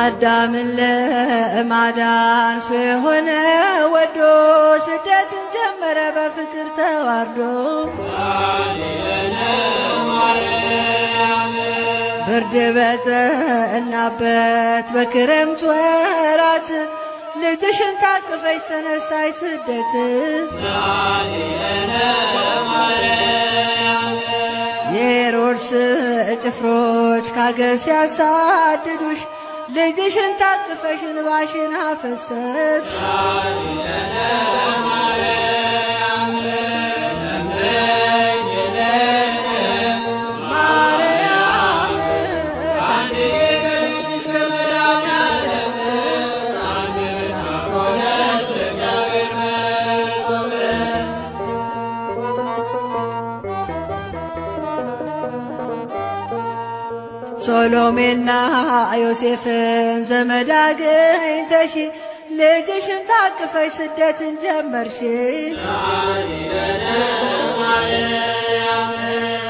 አዳምን ለማዳን ሰው የሆነ ወዶ ስደትን ጀመረ በፍቅር ተዋርዶ ብርድ በጸናበት በክረምት ወራት ልጅሽን ታቅፈሽ ተነሳች ስደት የሄሮድስ ጭፍሮች ካገር ሲያሳድዱሽ ልጅሽን ታቅፈሽ እንባሽን አፈሰስሽ ሶሎሜና ዮሴፍን ዘመድ አግኝተሽ ልጅሽን ታቅፈሽ ስደትን ጀመርሽ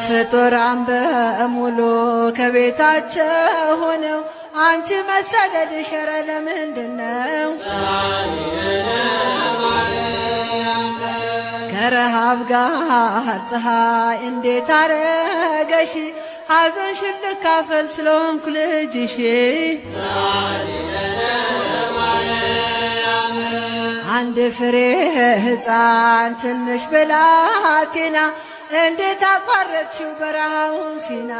ፍጡራን በሙሉ ከቤታቸው ሆነው አንቺ መሰደድሽ ኧረ ለምንድነው ከረሃብ ጋር ፀሐይ እንዴት አረገሽ ሐዘንሽን ልካፈል ስለሆንኩ ልጅሽ አንድ ፍሬ ሕፃን ትንሽ ብላቴና እንዴት አቋረጥሽው በረሃውን ሲና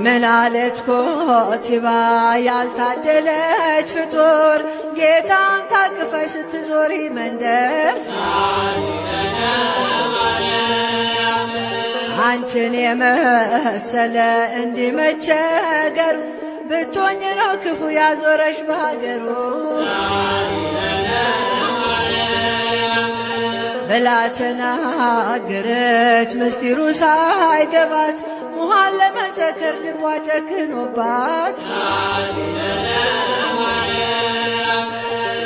ምናለት ኮቲባ ያልታደለች ፍጡር ጌታን ታቅፈሽ ስትዞሪ መንደር አንቺን የመሰለ እንዲመቸገሩ ብትሆኝ ነው ክፉ ያዞረሽ በሀገሩ ብላ ተናገረች ምስጢሩ ሳይገባት ውሃን ለመዘከር ልቧ ጨክኖባት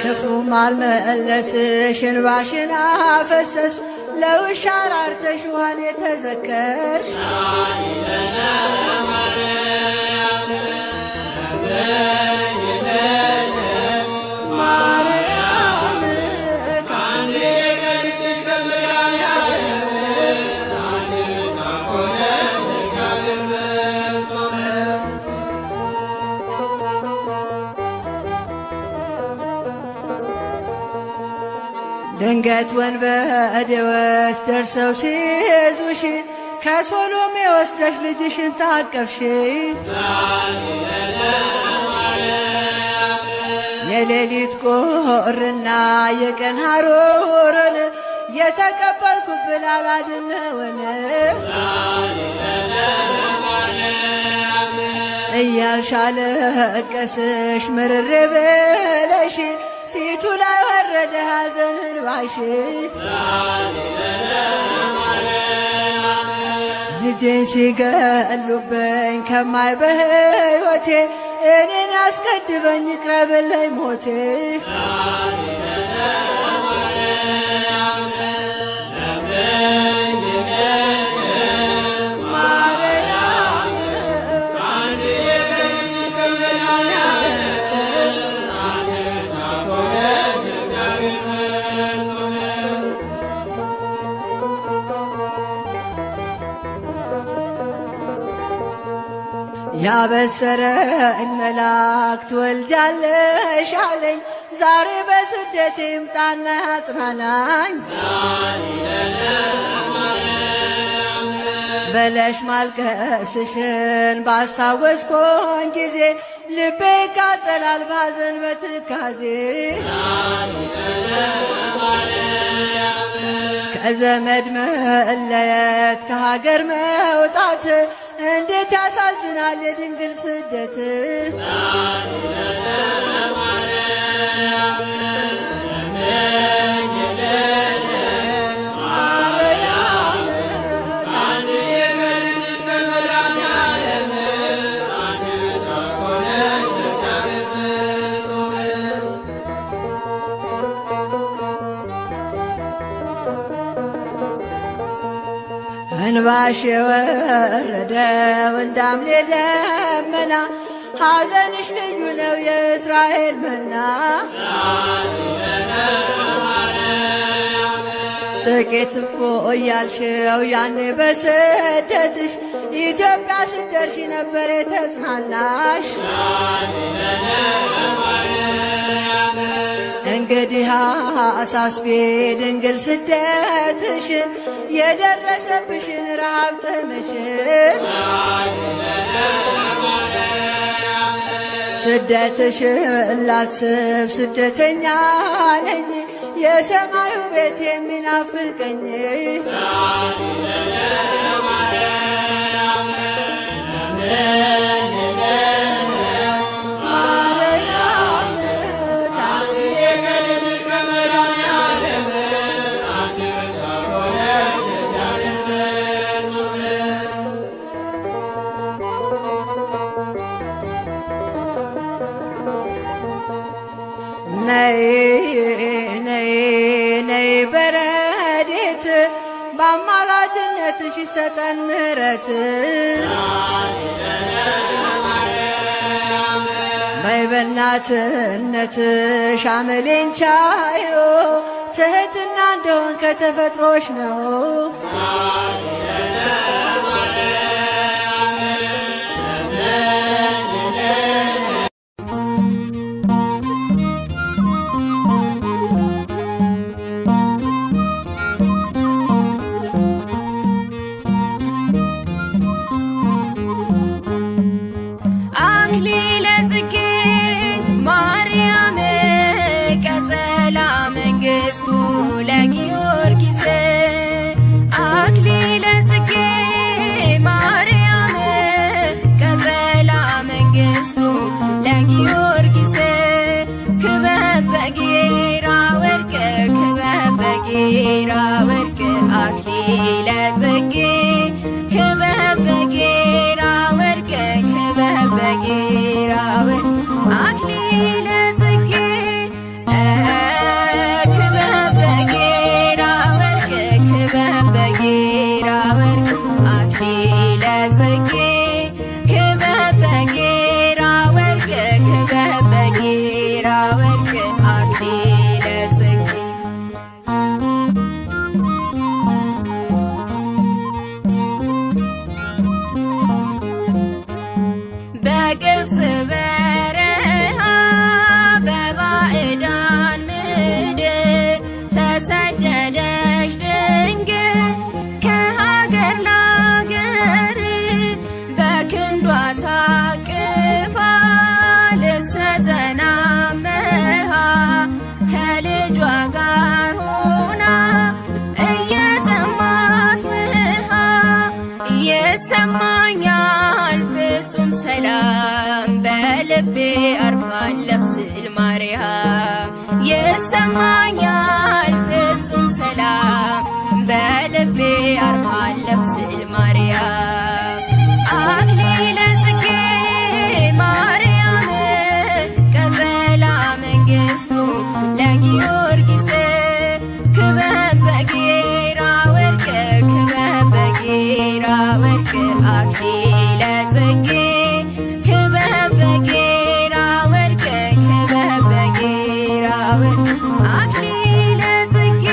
ክፉም አልመለስሽ እንባሽን አፈሰስሽ ለውሻ ራርተሽ ውሃን የተዘከርሽ ድንገት ወንበዴዎች ደርሰው ሲይዙሽ ከሶሎሜ ወስደሽ ልጅሽን ታቀፍሽ የሌሊት ቁርና የቀን ሐሩርን የተቀበልኩብን አላድነውን እያልሽ አለቀስሽ ምርር ብለሽ ፊቱ ላይ ወረደ ሐዘን እንባሽ ልጄን ሲገሉብኝ ከማይ በሕይወቴ እኔን ያስቀድበኝ ይቅረብልኝ ሞቴ ያበሰረኝ መልአክ ትወልጃለሽ አለኝ ዛሬ በስደቴ ይምጣና ያጽናናኝ በለሽ ማልቀስሽን ባስታወስኩኝ ጊዜ ልቤ ይቃጠላል ባዘን በትካዜ ከዘመድ መለየት ከሀገር መውጣት እንዴት ያሳዝናል የድንግል ስደት እንባሽ የወረደው እንዳምሌ ደመና ሐዘንሽ ልዩ ነው የእስራኤል መና ጥቂት እፎ እያልሽው ያኔ በስደትሽ ኢትዮጵያ ስትደርሺ ነበር የተጽናናሽ እንግዲህ አሳስቤ ድንግል ስደትሽን የደረሰብሽን ረሃብ ጥምሽን ስደትሽን ላስብ ስደተኛ ነኝ የሰማዩ ቤት የሚናፍቀኝ ነይ በረድኤት በአማላጅነትሽ ይሰጠን ምሕረት በይ በእናትነትሽ አመሌን ቻዮ ትሕትና እንደሆን ከተፈጥሮሽ ነው ለጊዮርጊስ አክሊለ ጽጌ ማርያም ቀጸላ መንግሥቱ ለጊዮርጊስ ክበብ በጌራ ወርቅ ክበብ በጌራ ወርቅ አክሊለ ጽጌ ክበብ በጌራ ወርቅ ክበብ በጌራ ወርቅ አክሊለ ጽጌ በጌራ ወርቅ አክሊለ ጽጌ ክበብ በጌራ ወርቅ ክበብ በጌራ ወርቅ አክሊለ ጽጌ በግብፅ በረሃ በባዕዳን ምድር ተሰደደች ድንግል ከሀገር ላገር በክንዷ ታቅፋ ልትሰጠን አምሃ ከልጇ ጋር ሆና እየጠማት ውሃ ይሰማኛል ፍጹም ሰላም በልቤ አርፋለሁ ስል ማርያም ይሰማኛል ፍጹም ሰላም በልቤ አርፋለሁ ስል ማርያም አክሊለ ጽጌ ማርያም ቀጸላ መንግሥቱ ለጊዮርጊስ ክበብ በጌራ ወርቅ ክበብ በጌራ ወርቅ አክሊለ ጽጌ ክበብ በጌራ ወርቅ ክበብ በጌራ ወርቅ አክሊለ ጽጌ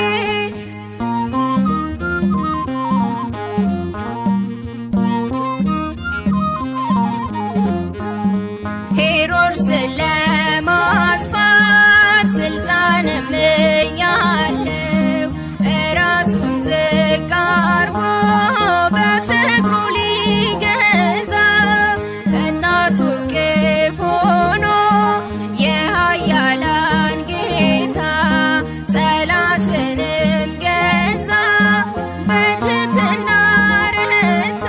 ሄሮድስን ለማጥፋት ስልጣንም ያለው እራሱን ዝቅ አርጎ በፍቅሩ ሊገዛ እናቱ እቅፍ ሆኖ የኃያላን ጌታ ጠላትንም ገዛ በትሕትና ረታ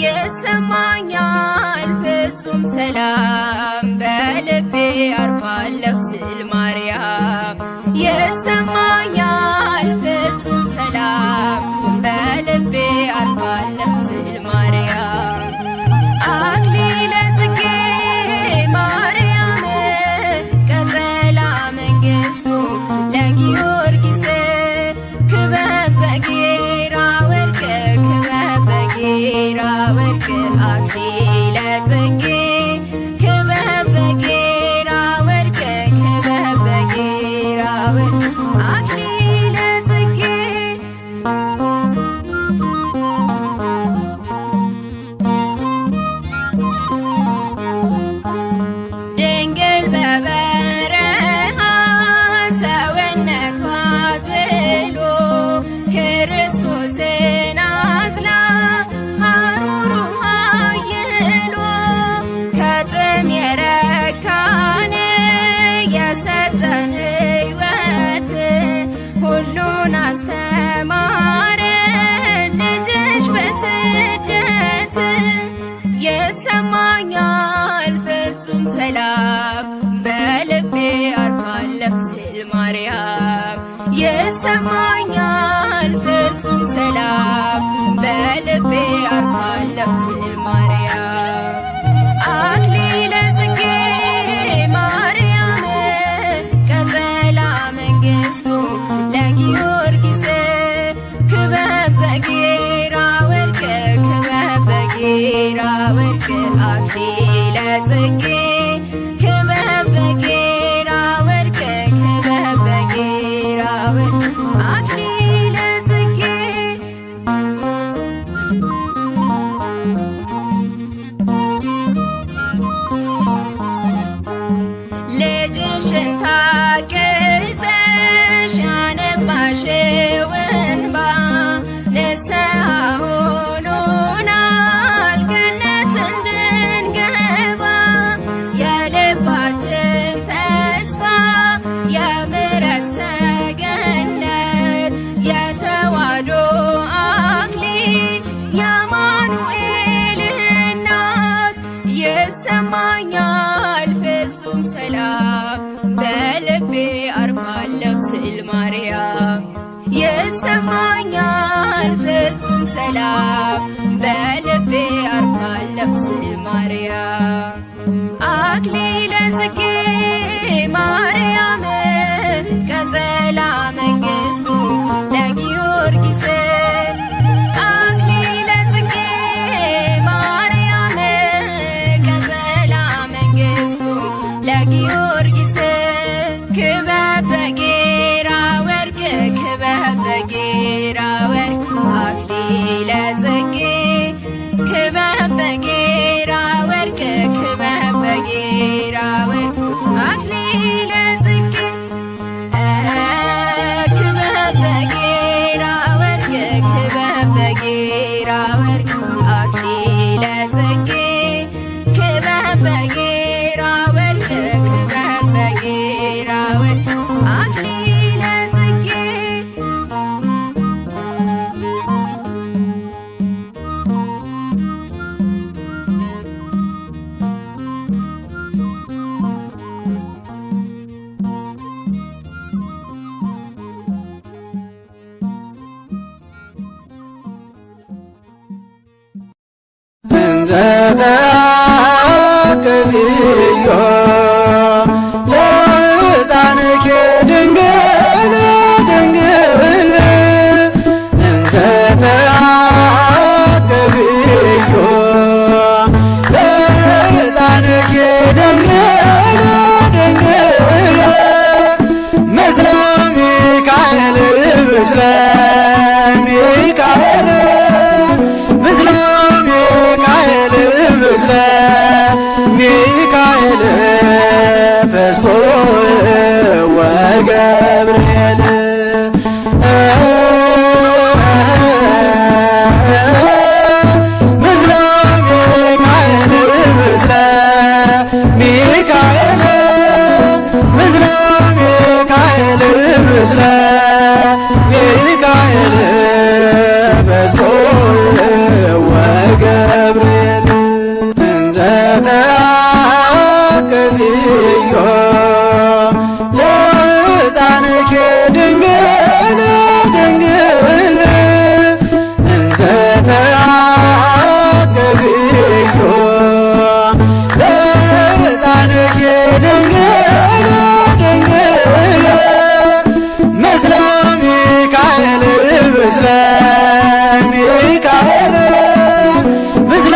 ይሰማኛል ፍጹም ሰላም በልቤ አርፋለሁ ስል ማርያም ይሰማኛል ፍጹም ሰላም በልቤ አርፋለሁ ስል ማርያም አክሊለ ጽጌ ማርያም ቀጸላ መንግሥቱ ለጊዮርጊስ ክበብ በጌራ ወርቅ ክበብ አክሊለ ጽጌ ክበብ በጌራ ወርቅ ክበብ በጌራ ወርቅ አክሊለ ጽጌ ድንግል በበረሃ ሰውነቷ ዝሎ ክርስቶስን አዝላ ሐሩሩ ኃይሎ ከጥም የረካን የሰጠን ሕይወት ሁሉን አስተማረ ልጅሽ በስደት ይሰማኛል ፍጹም ሰላም በልቤ አርፋለሁ ስል ማርያም ይሰማኛል ፍጹም ሰላም በልቤ አርፋለሁ ስል ማርያም አክሊለ ጽጌ ማርያም ቀጸላ መንግሥቱ ለጊዮርጊስ ክበብ በጌራ ወርቅ ክበብ በጌራ ወርቅ አክሊለ ጽጌ ክበብ በጌራ ወርቅ ክበብ በጌራ ወርቅ አክሊለ ጽጌ ልጅሽን ታቅፈሽ ያነባሽው እንባ ንስሐ ሆኖናል ገነት እንድንገባ የልባችን ተስፋ የምሕረት ሰገነት የተዋሕዶ አክሊል የአማኑኤል እናት ይሰማኛል ፍጹም ሰላም በልቤ አርፋለሁ ስል ማርያም ይሰማኛል ፍጹም ሰላም በልቤ አርፋለሁ ስል ማርያም አክሊለ ጽጌ ማርያም ቀጸላ መንግሥቱ ለጊዮርጊስ አክሊለ ጽጌ ማርያም ቀጸላ መንግሥቱ ለጊዮርጊስ ክበብ በጌራ ወርቅ ክበብ በጌራ ወርቅ አክሊለ ጽጌ ክበብ በጌራ ወርቅ ክበብ በጌራ ወርቅ አክሊለ ጽጌ ክበብ በጌራ ወርቅ ክበብ በጌራ ወርቅ አክሊለ ጽጌ ክበብ በጌራ ወርቅ ክበብ በጌራ ወርቅ አክሊለ ጽጌ እንዘ ተአቅብዮ ለሕፃንኪ ድንግል ድንግል እንዘ ተአቅብዮ ለሕፃንኪ ድንግል ድንግል ምስለ ሚካኤል ምስለ ሚካኤል ምስለ ሚካኤል ምስለ ሚካኤል ፈስቶ ወገብርኤል ምስለ ሚካኤል ምስለ ሚካኤል ምስለ ሚካኤል ምስለ ሚካኤል ፈስቶ ወገብርኤል እንዘ ተአቅብዮ ለሕፃንኪ ድንግል ድንግል እንዘ ተአቅብዮ ለሕፃንኪ ድንግል ድንግል ምስለ ሚካኤል ምስለ ሚካኤል ምስለ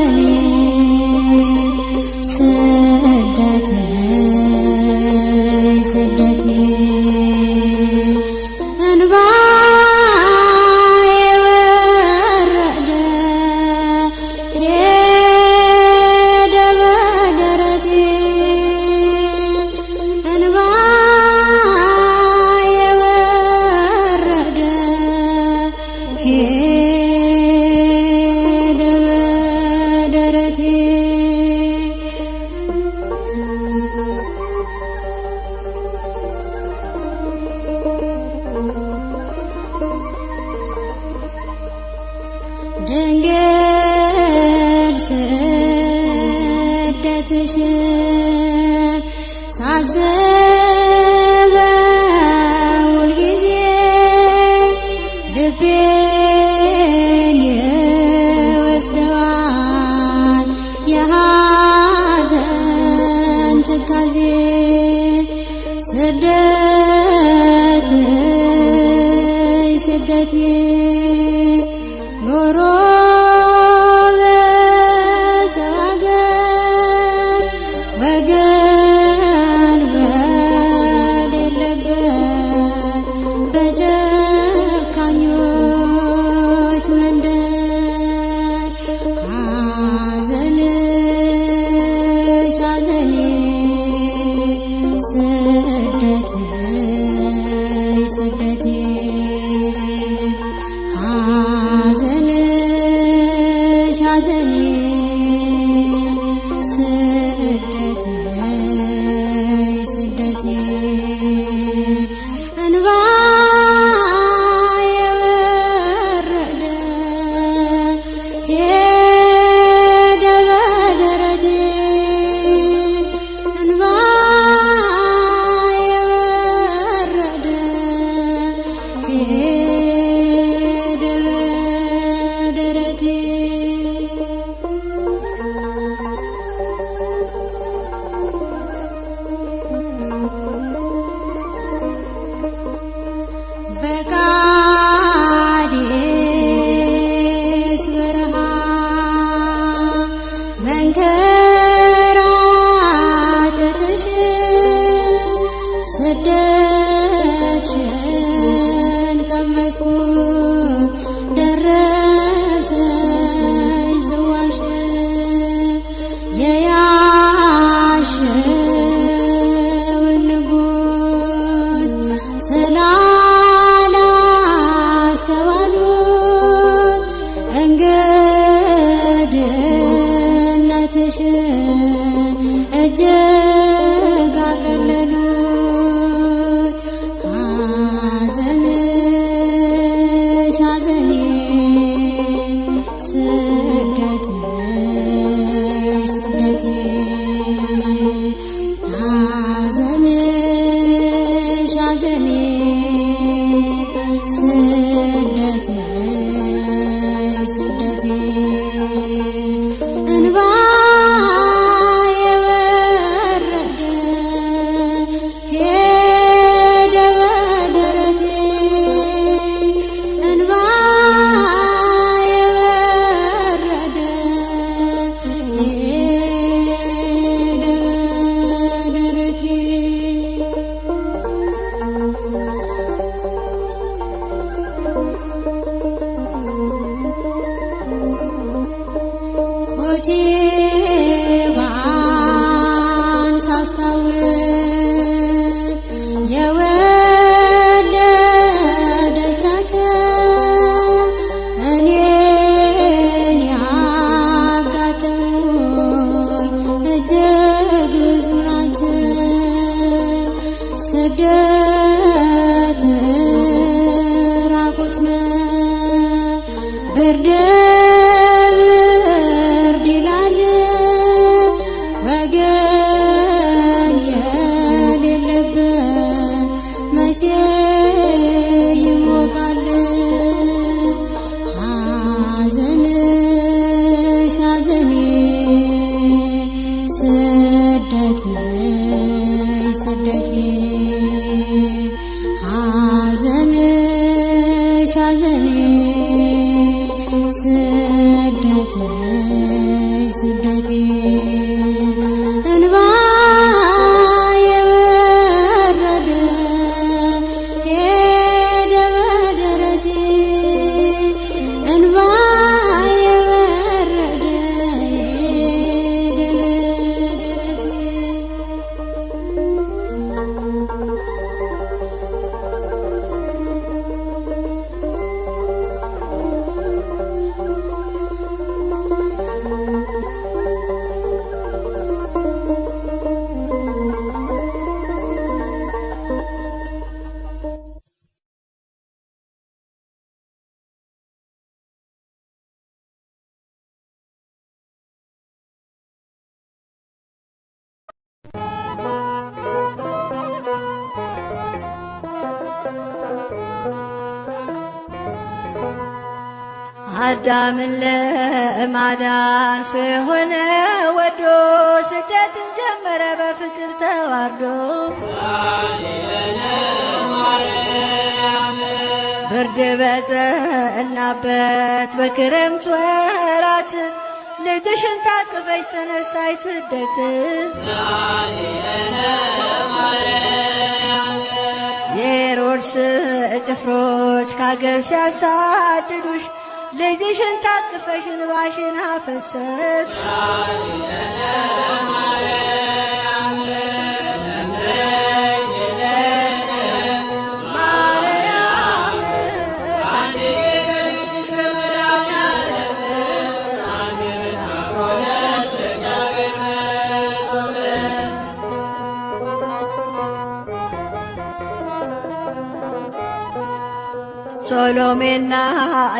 ሐዘኔ ስደቴ ስደቴ እንባዬ ወረደ ሄደ በደረቴ እንባዬ ወረደ ሄደ በደረቴ ድንግል ስደትሽን ሳስበው ሁልጊዜ ልቤን ይወስደዋል የሐዘን ትካዜ ስደቴ ስደቴ ኖሮ በሰው አገር ወገን በሌለበት በጨካኞች መንደር ሐዘንሽ ሐዘኔ ስደቴ ስደቴ ሐዘንሽ ሐዘኔ ስደቴ ስደቴ እንባዬ ወረደ ሄደ በደረቴ እንባዬ ወረደ ሄደ በደረቴ በቃዴስ በረሃ መንከራተትሽ ስደትሽን ቀመስኩ ደረሰኝ ጽዋሽ የያዝሽውን ንጉሥ ስላላስተዋሉት እንግድነትሽን እጅግ አቀለሉት ሐዘንሽ ሐዘኔ ስደትሽ ስደቴ ሐዘንሽ ሐዘኔ ስደቴ ስደቴ እንባዬ ወረደ ሄደ በደረቴ እንባዬ ወረደ ሄደ በደረቴ ኮቴባን ሳስታውስ የወለደቻቸው እኔን ያጋጠሙኝ እጅግ ብዙ ናቸው። ስደት ራቁት ነው ብርድ ብርድ ይላል ወገን የሌለበት መቼ ይሞቃል ሐዘንሽ ሐዘኔ ስደቴ ስደቴ ሐዘንሽ ሐዘኔ ስደቴ ስደቴ እንባ የበረደ ሄደ በደረቴ እንባ የበረደ ሄደ በደረቴ አዳምን ለማዳን ስለሆነ ወዶ ስደትን ጀመረ በፍቅር ተዋርዶ ብርድ በጸናበት በክረምት ወራት ልጅሽን ታቅፈሽ ተነሳሽ ስደት የሄሮድስ ጭፍሮች ካገር ሲያሳድዱሽ ልጅሽን ታቅፈሽ እንባሽን አፈሰስሽ ሶሎሜና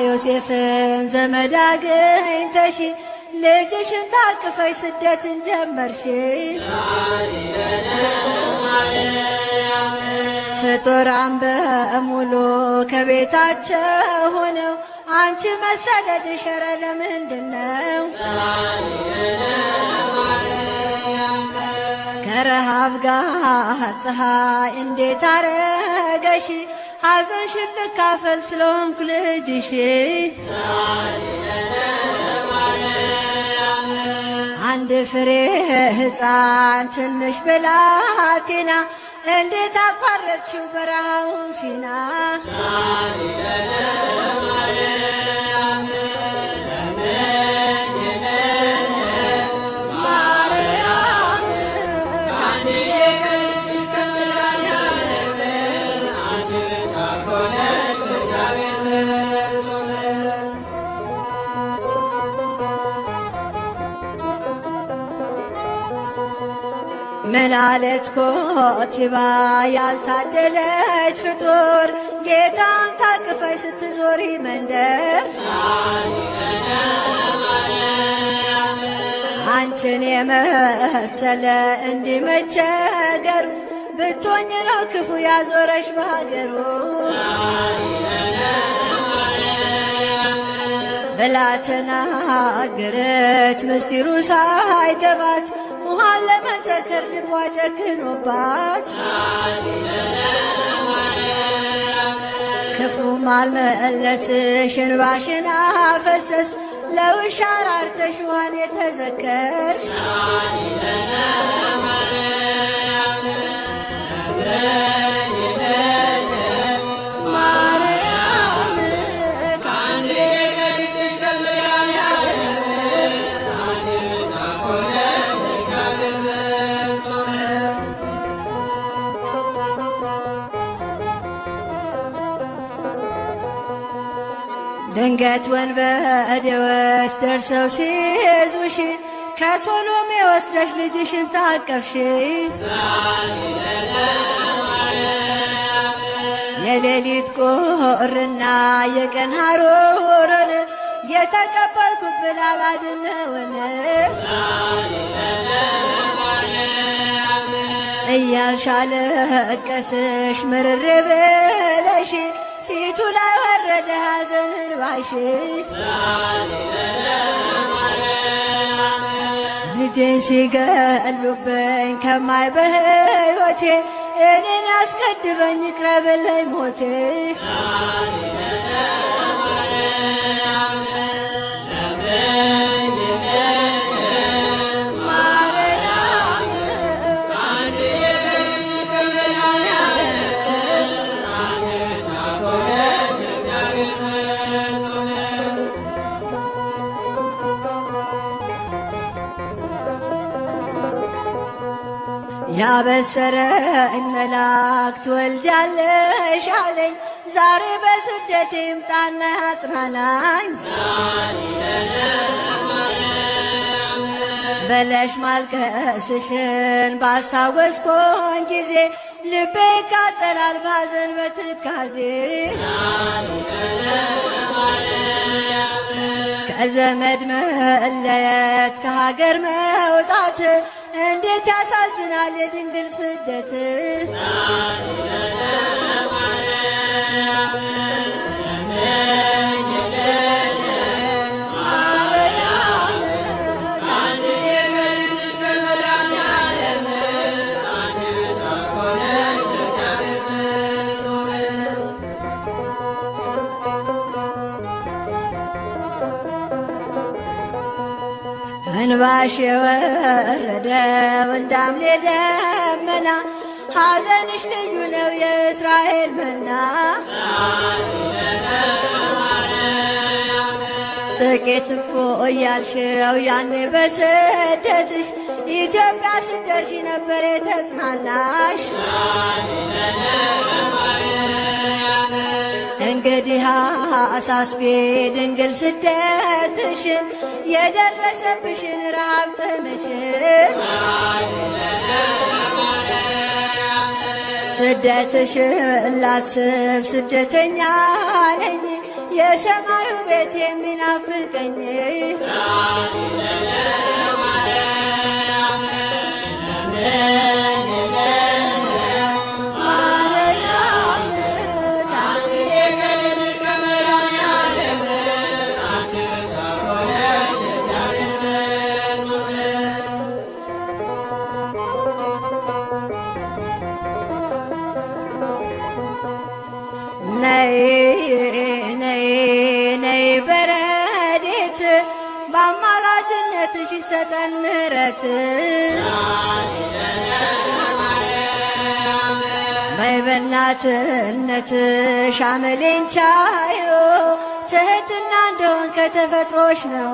ዮሴፍን ዘመድ አግኝተሽ ልጅሽን ታቅፈሽ ስደትን ጀመርሽ ፍጡራን በሙሉ ከቤታቸው ሆነው አንቺ መሰደድሽ ኧረ ለምንድነው ከረሃብ ጋር ፀሐይ እንዴት አረገሽ ሐዘንሽን ልካፈል ስለሆንኩ ልጅሽ አንድ ፍሬ ሕፃን ትንሽ ብላቴና እንዴት አቋረጥሽው በረሃውን ሲና ምን አለች ኮቲባ ያልታደለች ፍጡር ጌታን ታቅፈሽ ስትዞሪ መንደር አንቺን የመሰለ እንዲመቸገሩ ብትሆኝ ነው ክፉ ያዞረሽ በሀገሩ ብላ ተናገረች ምስጢሩ ሳይገባት ውሃን ለመዘከር ልቧ ጨክኖባት ክፉም አልመለስሽ እንባሽን አፈሰስሽ ለውሻ ራርተሽ ውሃን የተዘከርሽ ድንገት ወንበዴዎች ደርሰው ሲይዙሽ ከሶሎሜ ወስደሽ ልጅሽን ታቀፍሽ የሌሊት ቁርና የቀን ሐሩርን የተቀበልኩብን አላድነውን እያልሽ አለቀስሽ ምርር ብለሽ ፊቱ ላይ ወረደ ሐዘን እንባሽ ልጄን ሲገሉብኝ ከማይ በሕይወቴ እኔን ያስቀድመኝ ይቅረብልኝ ሞቴ ያበሰረኝ መልአክ ትወልጃለሽ አለኝ። ዛሬ በስደት ይምጣና ያጽናናኝ በለሽ ማልቀስሽን ባስታወስኮኝ ጊዜ ልቤ ይቃጠላል ባዘን በትካዜ ከዘመድ መለየት ከሀገር መውጣት እንዴት ያሳዝናል የድንግል ስደት እንባሽ የወረደው እንዳምሌ ደመና ሐዘንሽ ልዩ ነው የእስራኤል መና ጥቂት እፎ እያልሽው ያኔ በስደትሽ ኢትዮጵያ ስትደርሺ ነበር የተጽናናሽ እንግዲህ አሳስቤ ድንግል ስደትሽን የደረሰብሽን ረሃብ ጥምሽን ስደትሽን ላስብ ስደተኛ ነኝ የሰማዩ ቤት የሚናፍቀኝ ነይ በረድኤት በአማላጅነትሽ ይሰጠን ምሕረት በይ በእናትነትሽ አመሌን ቻዮ ትሕትና እንደሆን ከተፈጥሮሽ ነው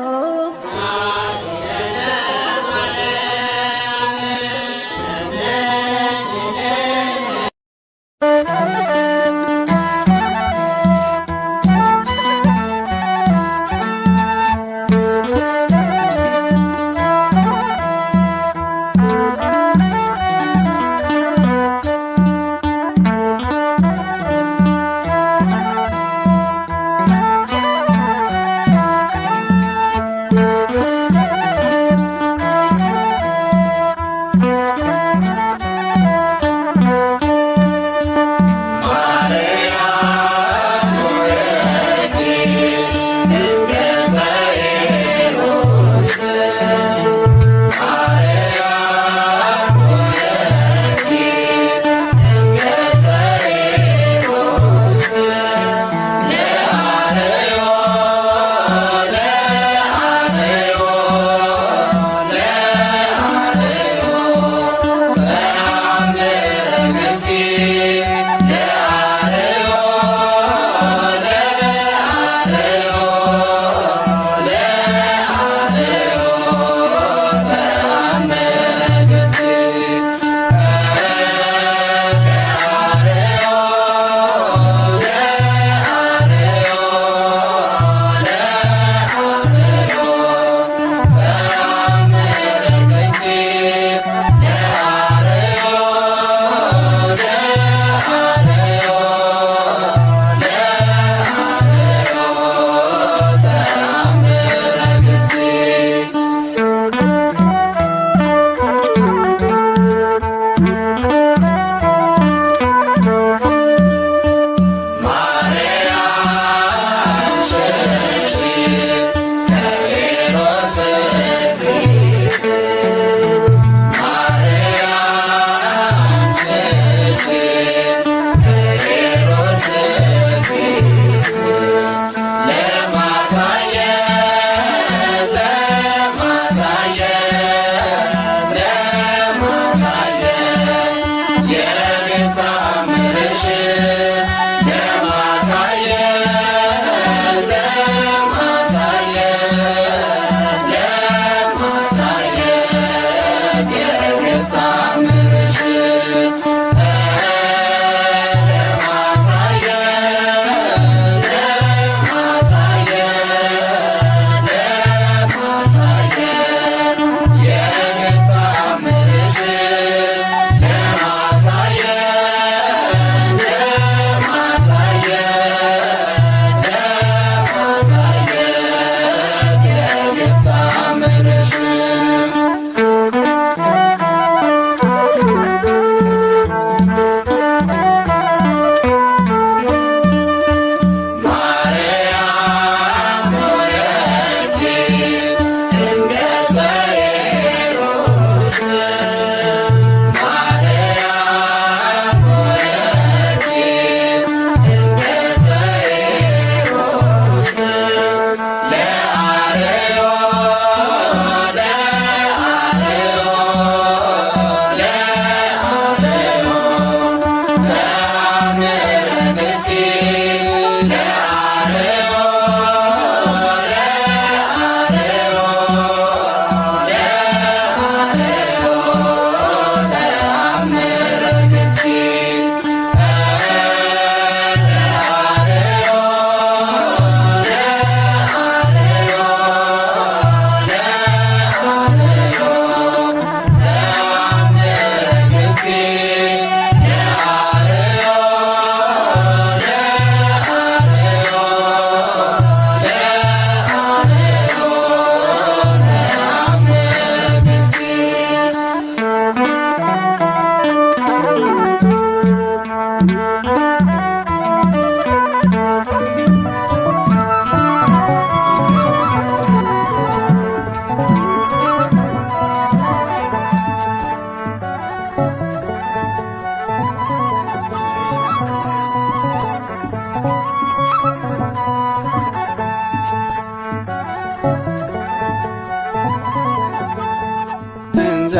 እንዘ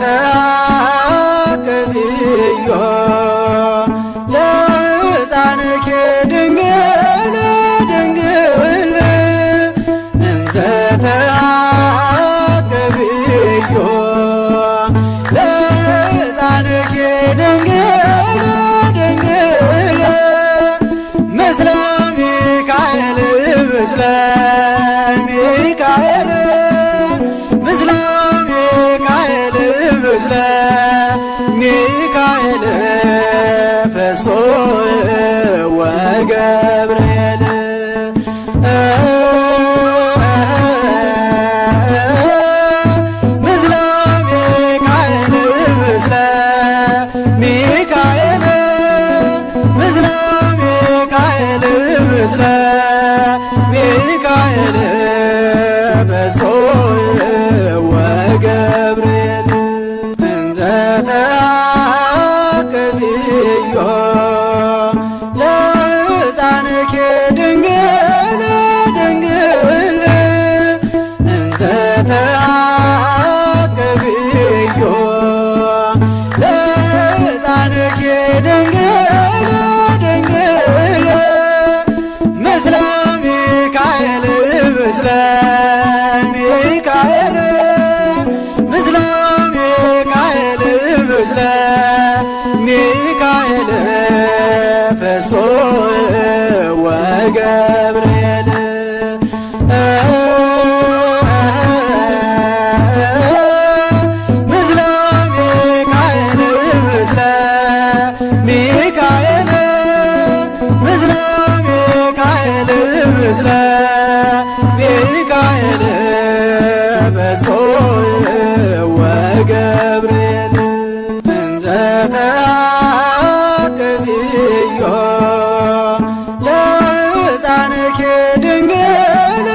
ተአቅብዮ ለሕፃንኪ ድንግል ድንግል እንዘ ተአቅብዮ ለሕፃንኪ ድንግል ድንግል ምስለ ሚካኤል ምስለ ሚካኤል ምስለ ሚካኤል ምስለ ሚካኤል ፈስቶ ወገብርኤል ምስለ ሚካኤል ምስለ ሚካኤል ምስለ ሚካኤል ምስለ ሚካኤል ፈስቶ ወገብርኤል እንዘ ተአቅብዮ ለሕፃንኪ ድንግል ድንግል እንዘ ተአቅብዮ ለሕፃንኪ ድንግል ድንግል ምስለ ሚካኤል ምስለ ሚካኤል ምስለ ሚካኤል ምስለ ሚካኤል ፈስቶ ወገብርኤል ምስለ ሚካኤል ምስለ ሚካኤል ምስለ ሚካኤል ምስለ ሚካኤል ፈስቶ ወገብርኤል እንዘ ተአቅብዮ ለሕፃንኪ ድንግል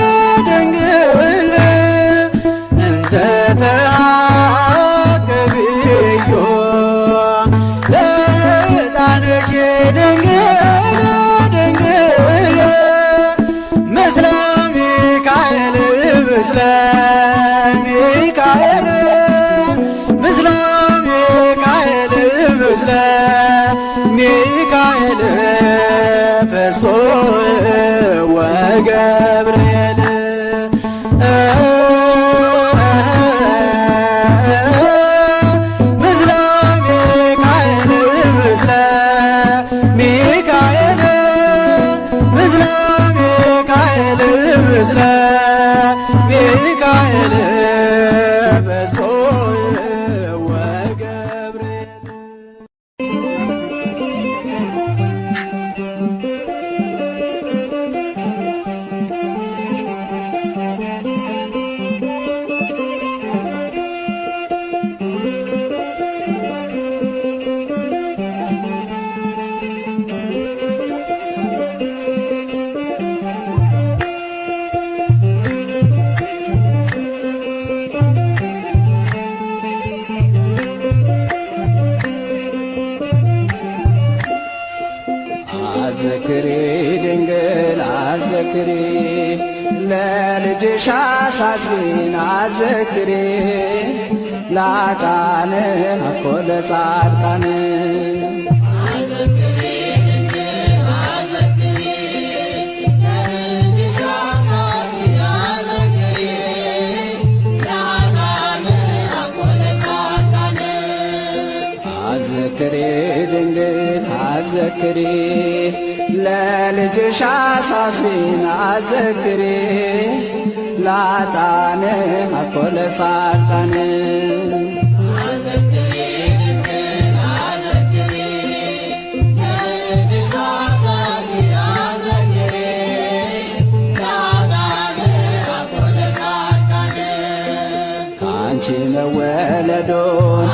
ድንግል እንዘ ተአቅብዮ ለሕፃንኪ ድንግል ድንግል ምስለ ሚካኤል ምስለ ሚካኤል ምስለ ሚካኤል ምስለ ሚካኤል ፈስቶ ወገብርኤል ምስለ ሚካኤል ምስለ ሚካኤል ምስለ ሚካኤል ምስለ ሚካኤል ፈስቶ ወገብርኤል አዘክሪ ድንግል አዘክሪ ለልጅሽ አሳስቢን አዘክሪ ላጣን እኮ ለጻድቃን አዘክሪ ድንግል አዘክሪ ለልጅሽ አሳስቢን አዘክሪ ላጣን እኮ ለጻድቃን ከአንቺ መወለዶን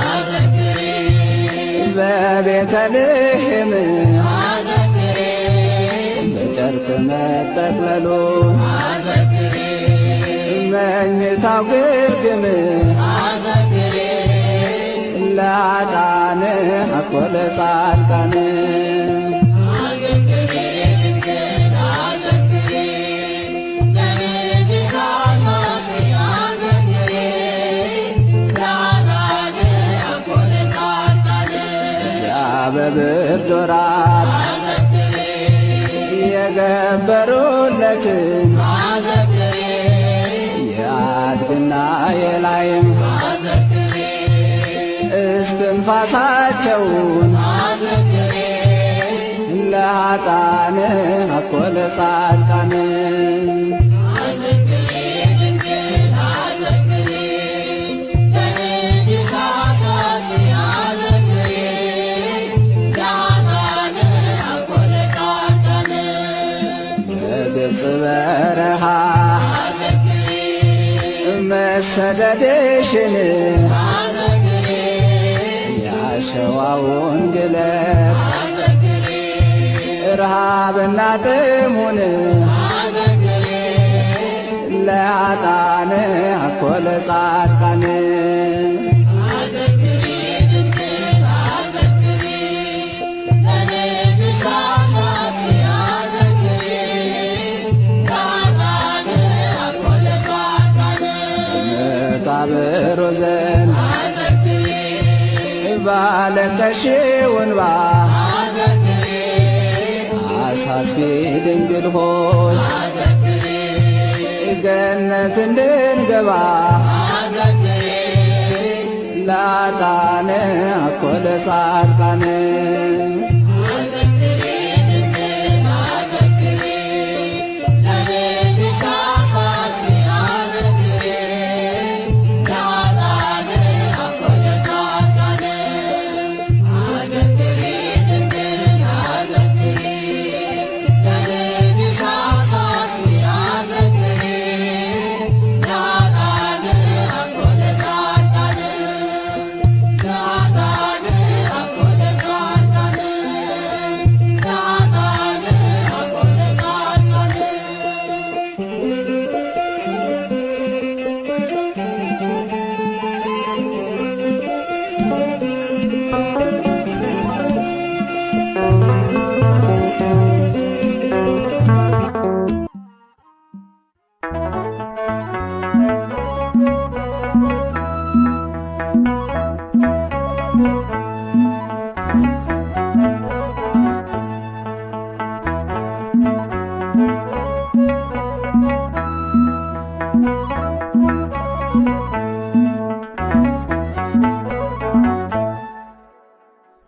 በቤተልሔም በጨርቅ መጠቅለሉን መኝታው ግርግም ለኃጥአን እኮ ለጻድቃን ለልጅሽ አሳስቢ አዘክሪ በብርድ ወራት የገበሩለትን የአድግና የላይም እስትንፋሳቸውን ለኃጥአን አኮ ለጻድቃን በግብፅ በረሃ መሰደድሽን ያሸዋውን ግለት ረሃብና ጥሙን ለኃጥአን አኮ ለጻድቃን መቃብር ዘንድ ባለቀሽው እንባ አሳስቢ ድንግል ሆይ ገነት እንድንገባ ለኃጥአን አኮ ለጻድቃን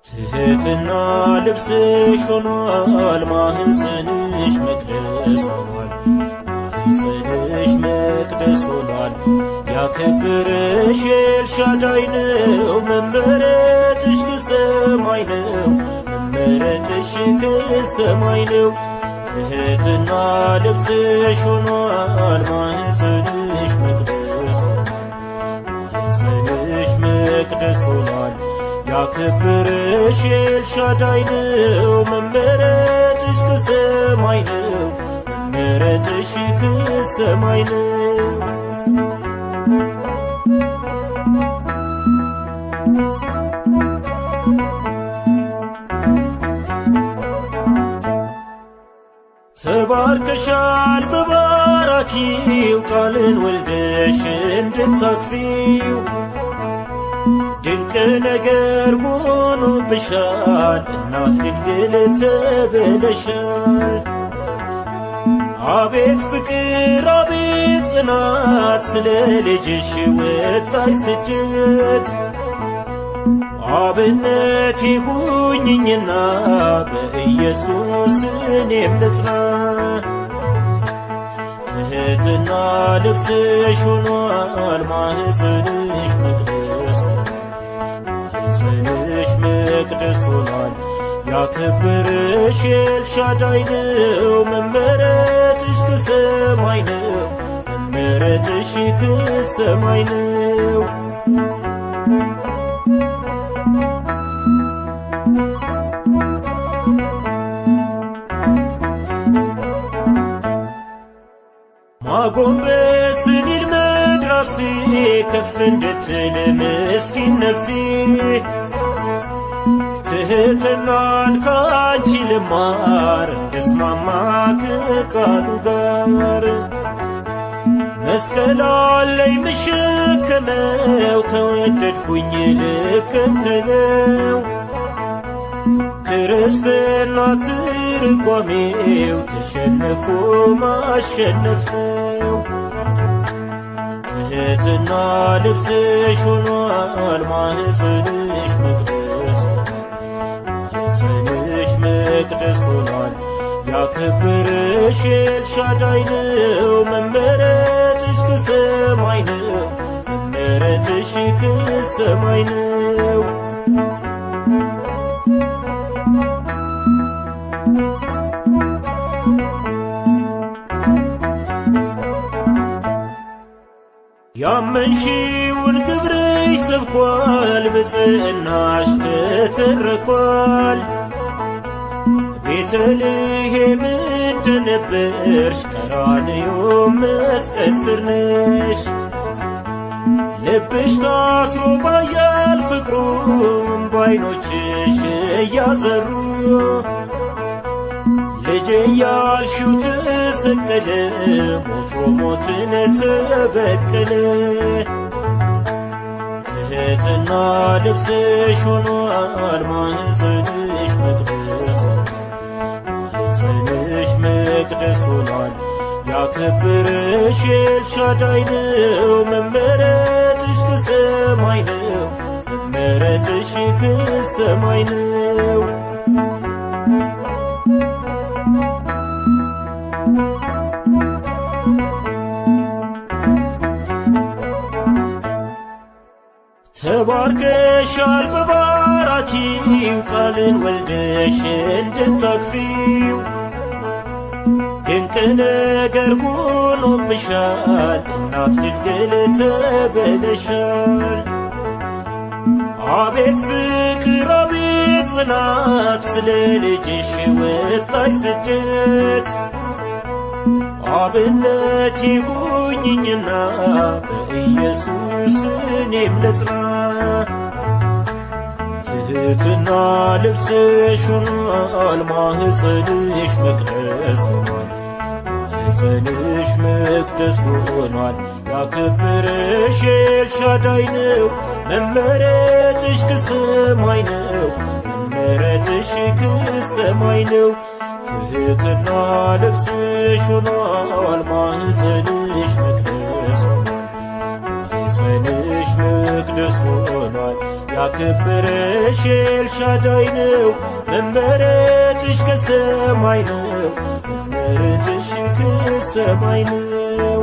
ትሕትና ልብስሽ ሆኗል ማህፀንሽ መቅደስ ሆኗል ማህፀንሽ መቅደስ ሆኗል ያከበረሽ ኤልሻዳይ ነው መመረጥሽ ከሰማይ ነው መመረጥሽ ከሰማይ ነው ትሕትና ልብስሽ ሆኗል ማህፀንሽ መቅደስ ሆኗል ማህፀንሽ መቅደስ ሆኗል ያከበረሽ ኤልሻዳይ ነው መመረጥሽ ከሰማይ ነው መመረጥሽ ከሰማይ ነው ተባርከሻል በባራኪው ቃልን ወልደሽ እንድታቅፊው ድንቅ ነገር ሆኖብሻል እናት ድንግል ተብለሻል አቤት ፍቅር አቤት ጽናት ስለ ልጅሽ ወጣሽ ስደት አብነት ይሁኝኝና በኢየሱስ እኔም ልጽና ትሕትና ልብስሽ ሆኗል ማህፀንሽ መቅደስ ማህፀንሽ መቅደስ ሆኗል ያከበረሽ ኤልሻዳይ ነው መመረጥሽ ከሰማይ ነው መመረጥሽ ከሰማይ ነው ማጎንበስን ይልመድ ራሴ ከፍ እንድትል ምስኪን ነፍሴ ትሕትናን ካንቺ ልማር እንድስማማ ከቃሉ ጋር መስቀል አለኝ ምሸከመው ከወደድኩኝ ልከተለው ክርስትና ትርጓሜው ተሸንፎ ማሸነፍ ነው። ትሕትና ልብስሽ ሆኗል ማኅፀንሽ መቅደስ ማኅፀንሽ መቅደስ ሆኗል። ያከበረሽ ኤልሻዳይ ነው መመረጥሽ ከሰማይ ነው መመረጥሽ ከሰማይ ነው። ያመንሽውን ግብርሽ ሰብኳል ብፅዕናሽ ተተርኳል። ቤተልሔም እንደነበርሽ ቀራንዮ መስቀል ስር ነሽ። ልብሽ ታስሮ ባያል ፍቅሩ ባይኖችሽ እያዘሩ ልጄ ያልሽው ተሰቀለ ሞቶ ሞትን ተበቀለ። ትሕትና ልብስሽ ሆኗል ማኅፀንሽ መቅደስ ማኅፀንሽ መቅደስ ሆኗል። ያከበረሽ ኤልሻዳይ ነው መመረጥሽ ከሰማይ ነው መመረጥሽ ከሰማይ ነው። ተባርከሻል በባራኪው ቃልን ወልደሽ እንድታቅፊው ድንቅ ነገር ሆኖብሻል እናት ድንግል ተብለሻል። አቤት ፍቅር አቤት ጽናት ስለ ልጅሽ ወጣሽ ስደት አብነት ይሁኝኝና በኢየሱስ እኔም ልጽና። ትሕትና ልብስሽ ሆኗል ማኅፀንሽ መቅደስ ሆኗል ማኅፀንሽ መቅደስ ሆኗል። ያከበረሽ ኤልሻዳይ ነው መመረጥሽ ከሰማይ ነው መመረጥሽ ከሰማይ ነው። ትሕትና ልብስሽ ሆኗል ማኅፀንሽ መቅደስ ሆኗል ማኅፀንሽ መቅደስ ሆኗል። ያከበረሽ ኤልሻዳይ ነው መመረጥሽ ከሰማይ ነው መመረጥሽ ከሰማይ ነው።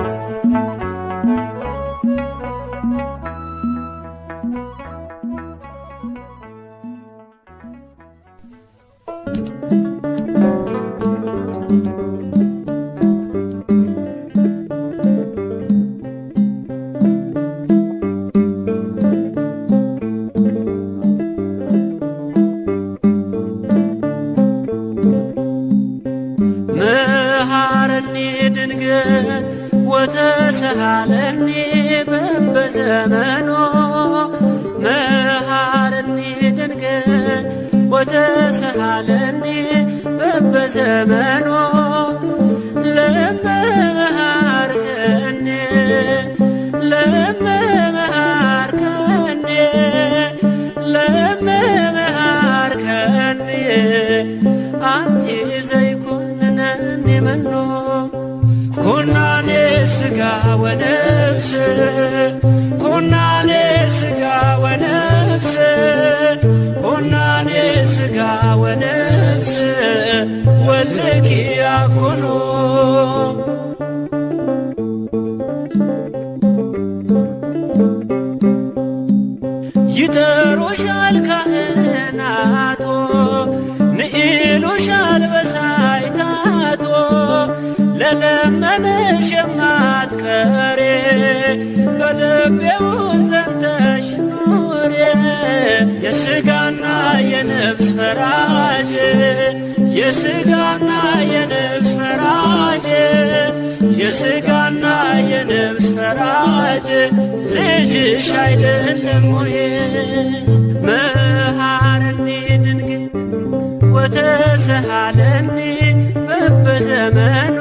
ወተሰሃለኒ በበዘመኖ መሃረኒ ድንግል ወተሰሃለኒ በበዘመኖ ለመመሃርከኒ ለመመሃርከኒ ለመመሃርከኒ አንቲ ዘይኩንነኒ መኖ ኩናኔ ሥጋ ወነፍስ ኩናኔ ሥጋ ወነፍስ ኩናኔ ሥጋ ወነፍስ ወልኪ ያኮኑ ይጠሩሻል ካህናቶ ንኢሉሻል በሳይታቶ ለለመነሽ የማትቀሬ በልቤው ዘንተሽ ኑሬ የሥጋና የነፍስ ፈራጅ የሥጋና የነፍስ ፈራጅ የሥጋና የነፍስ ፈራጅ ልጅሽ አይደለም ወይ? መሃረኒ ድንግል ወተሰሃለኒ በበዘመኖ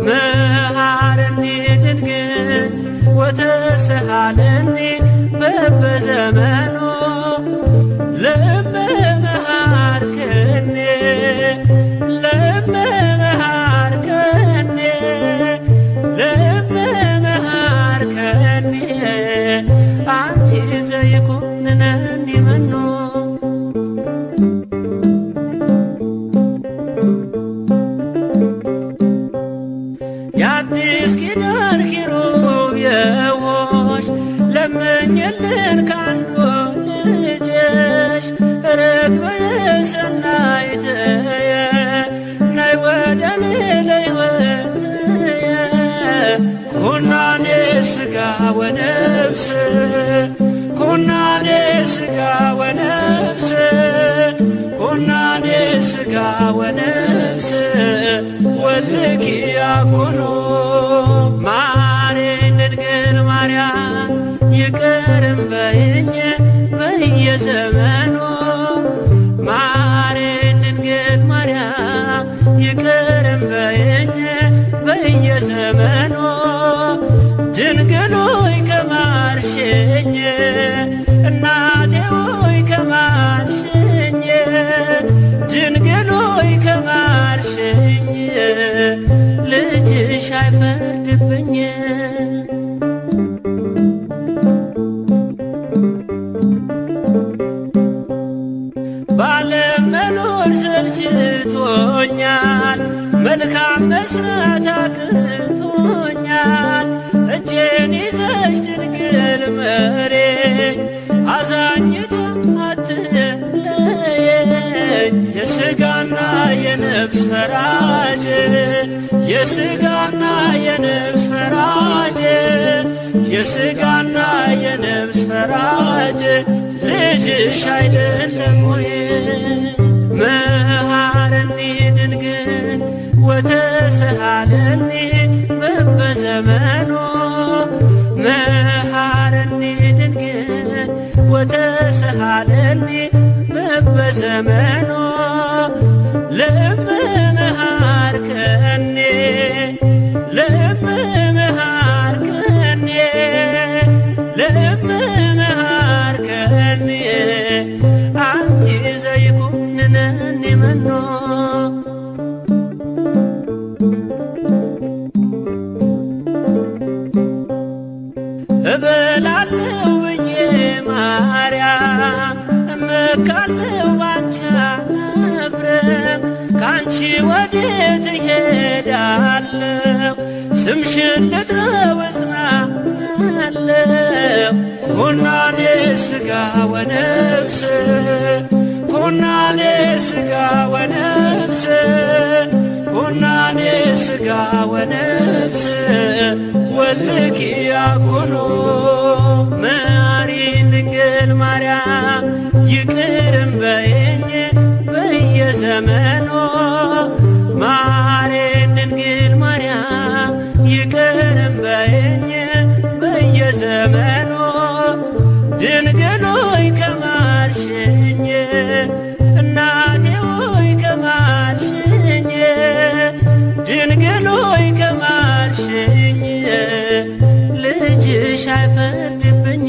መሃረኒ ድንግል ወተሰሃለኒ በበዘመኖ ለመመሃርከኒ ወለደልን ካንዱ ልጅሽ ርግብ ሰናይትየ ናይ ወደኔ ለሕይወትየ ኩናኔ ሥጋ ወነፍስ ኩናኔ ሥጋ ወነፍስ ኩናኔ ሥጋ ወነፍስ ወልድኪ ያኮኑ ማሬን ድንግል ማርያም ይቅርም በይኝ በየዘመኑ ማሬን ድንግል ማርያም ይቅርም በይኝ በየዘመኑ ድንግል ሆይ ከማርሽኝ እናቴ ሆይ ከማርሽኝ ድንግል ሆይ ከማርሽኝ ልጅሽ አይፈርድብኝ ባለም መኖር ሰልችቶኛል መልካም መስራት አቅቶኛል እጄን ይዘሽ ድንግል መሬኝ አዛኝቱ አትለየኝ የሥጋና የነፍስ ፈራጅ የሥጋና የነፍስ ፈራጅ የሥጋና የነፍስ ፈራጅ ልጅሽ አይደለም ወይ መሃረኒ ድንግል ወተሰሃለኒ በበዘመኑ መሃረኒ ድንግል ወተሰሃለኒ በበዘመኑ ለመሃርከኒ ለመሃርከኒ ለመሃርከኒ አንቲ ዘይኩንነኒ መኖ እበላለሁ ብዬ ማርያም እመካለሁ ባንቺ አላፍርም ካንቺ ወዴት እሄዳለሁ ስምሽን ልጥራው እጽናናለሁ ኩናኔ ሥጋ ወነፍስ ኩናኔ ሥጋ ወነፍስ ኩናኔ ሥጋ ወነፍስ ወልድኪ ያኮኑ ማሪን ድንግል ማርያም ይቅርም በይኝ በየዘመኑ ማሪን ድንግል ማርያም ይቅርም በይኝ በየዘመኑ ድንግል ሆይ ከማርሽኝ እናቴ ሆይ ከማርሽኝ ድንግል ሆይ ከማርሽኝ ልጅሽ አይፈርድብኝ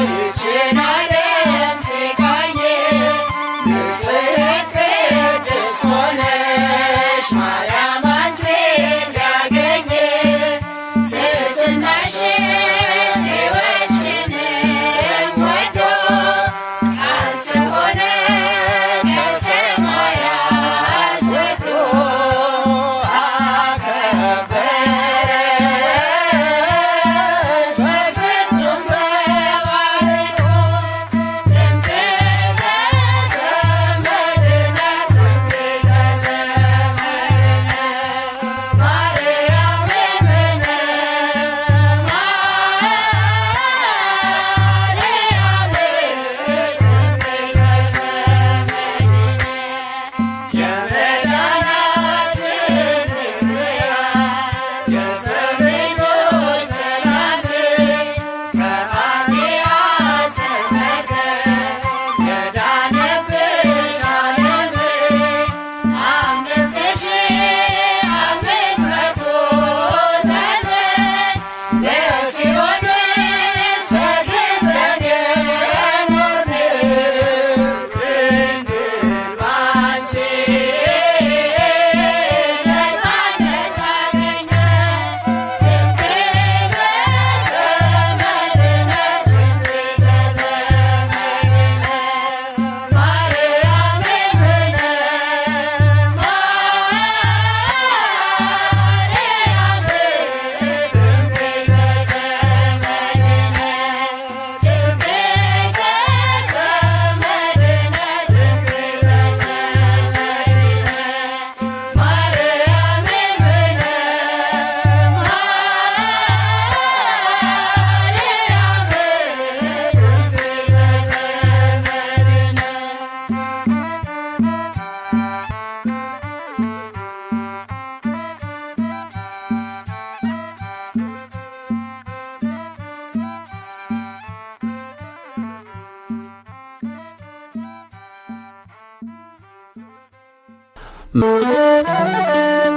ይችን ዓለም ሲቃኝ ንጽሕት ቅድስት ሆነሽ ማርያም አንቺን ቢያገኝ ትሕትናሽን ሕይወትሽንም ወዶ ቃል ስለሆነ ከሰማያት ወርዶ አከበረሽ በፍጹም ተዋሕዶ ትምክሕተ ዘመድነ ትምክሕተ ዘመድነ ማርያም እምነ ማርያም ትምክሕተ ዘመድነ የመዳናችን ምክንያት የሰው ልጆች ሰላም ከኃጢአት መመርገም የዳነብሽ ዓለም 5500 ዘመን በሲኦል ውስጥ ተግዘን የኖርን ድንግል ባንቺ ነፃነት አገኘን። ትምክሕተ ዘመድነ ትምክሕተ ዘመድነ ማርያም እምነ ማርያም ትምክሕተ ዘመድነ ትምክሕተ ዘመድነ ትምክሕተ ዘመድነ ማርያም እምነ ማርያም ትምክሕተ ዘመድነ ማርያም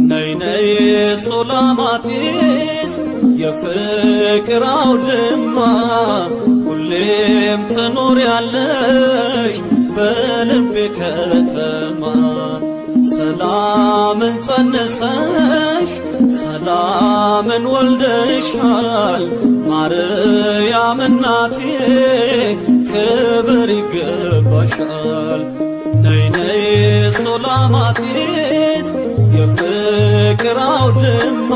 ነይ ነይ ሱላማጢስ የፍቅር አውድማ ሁሌም ትኖሪያለሽ በልቤ ከተማ ሰላምን ጸንሰሽ ሰላምን ወልደሻል ማርያም እናቴ ክብር ይገባሻል። ነይ ነይ ሱላማጢስ የፍቅር አውድማ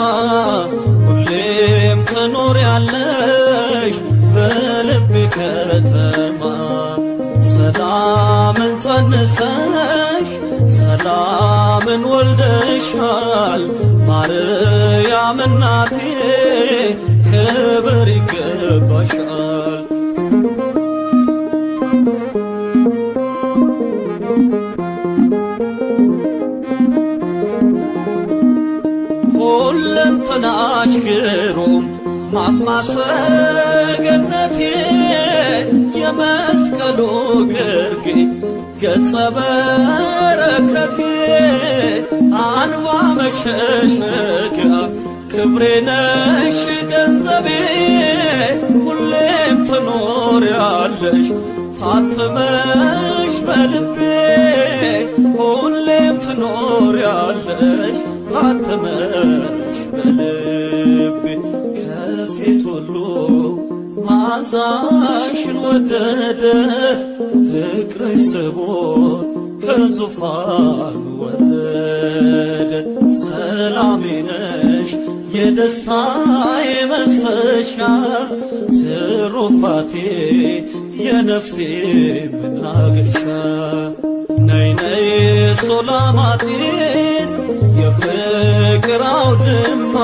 ሁሌም ትኖሪያለሽ በልቤ ከተማ ሰላምን ጸንሰሽ ሰላምን ወልደሻል ማርያም እናቴ ክብር ይገባሻል። ሁለንተናሽ ግሩም ማማሰገነቴ የመስቀሉ ግርጌ ገጸ በረከቴ አንባ መሸሸጊያ ክብሬ ነሽ ገንዘቤ ሁሌም ትኖሪያለሽ ታትመሽ በልቤ ሁሌም ትኖሪያለሽ ታትመሽ በልቤ ከሴት ሁሉ መዓዛሽን ወደደ ፍቅርሽ ስቦ ከዙፋን ወረደ ሰላሜ ነሽ የደስታዬ መፍሰሻ ትሩፋቴ የነፍሴ መናገሻ ነይ ነይ ሱላማጢስ የፍቅር አውድማ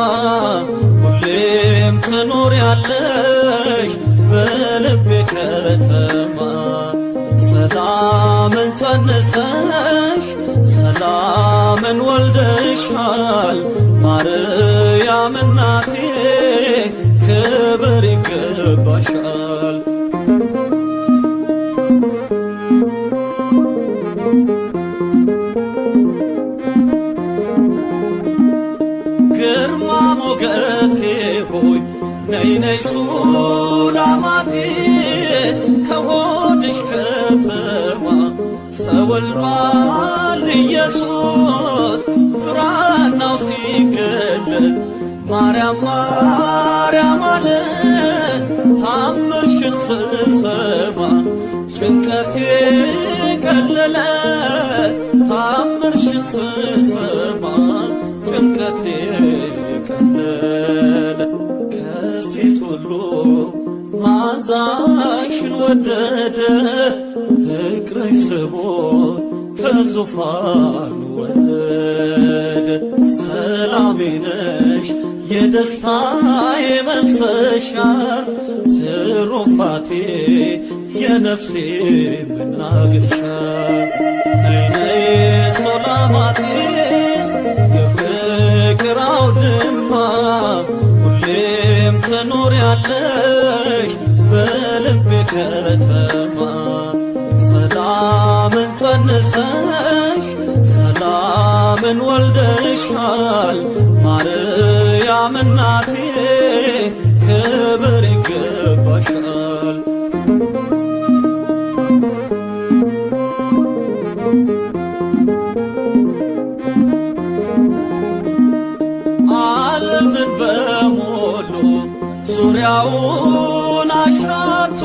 ሁሌም ትኖሪያለሽ በልቤ ከተማ ሰላምን ጸንሰሽ ሰላምን ወልደሻል ማርያም እናቴ ክብር ይገባሻል። ግርማ ሞገሴ ሆይ ነይ ነይ ሱላማጢስ ከሆድሽ ከተማ ተወልዷል ኢየሱስ ብራናው ሲገለጥ ማርያም ማርያም አለ ታምርሽን ስሰማ ጭንቀቴ ቀለለ ታምርሽን ስሰማ ጭንቀቴ ቀለለ ከሴት ሁሉ መዓዛሽን ወደደ ፍቅርሽ ስቦ ከዙፋን ወረደ ሰላሜ ነሽ የደስታዬ መፍሰሻ ትሩፋቴ የነፍሴ መናገሻ ነይ ነይ ሱላማጢስ የፍቅር አውድማ ሁሌም ትኖሪያለሽ በልቤ ከተማ ሰላምን ጸንሰሽ ሰላምን ወልደሻል ማርያም እናቴ ክብር ይገባሻል። ዓለምን በሞሉ ዙሪያውን አሻቶ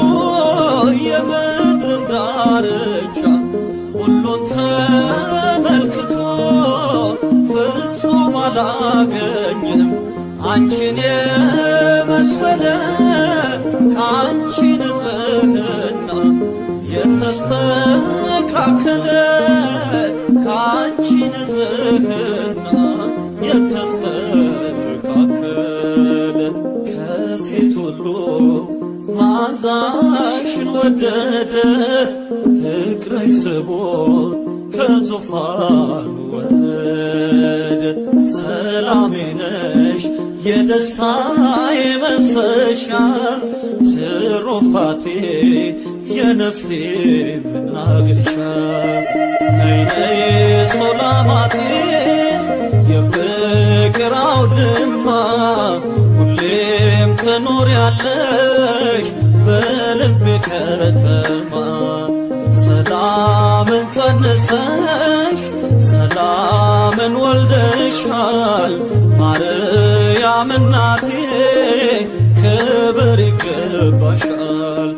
የምድርን ዳርቻ ሁሉን ተመልክቶ ፍጹም አላገኝም አንቺን የመሰለ ከአንቺ ንጽሕና የተስተካከለ ከአንቺ ንጽሕና የተስተካከለ ከሴት ሁሉ መዓዛሽን ወደደ ፍቅርሽ ስቦት ከዙፋኑ ወረደ። ሰላሜ ነሽ የደስታዬ መፍሰሻ ትሩፋቴ የነፍሴ መናገሻ ነይ ነይ ሱላማጢስ የፍቅር አውድማ ሁሌም ትኖሪያለሽ በልቤ ከተማ ሰላምን ጸንሰሽ ሰላምን ወልደሻል ማርያም እናቴ ክብር ይገባሻል።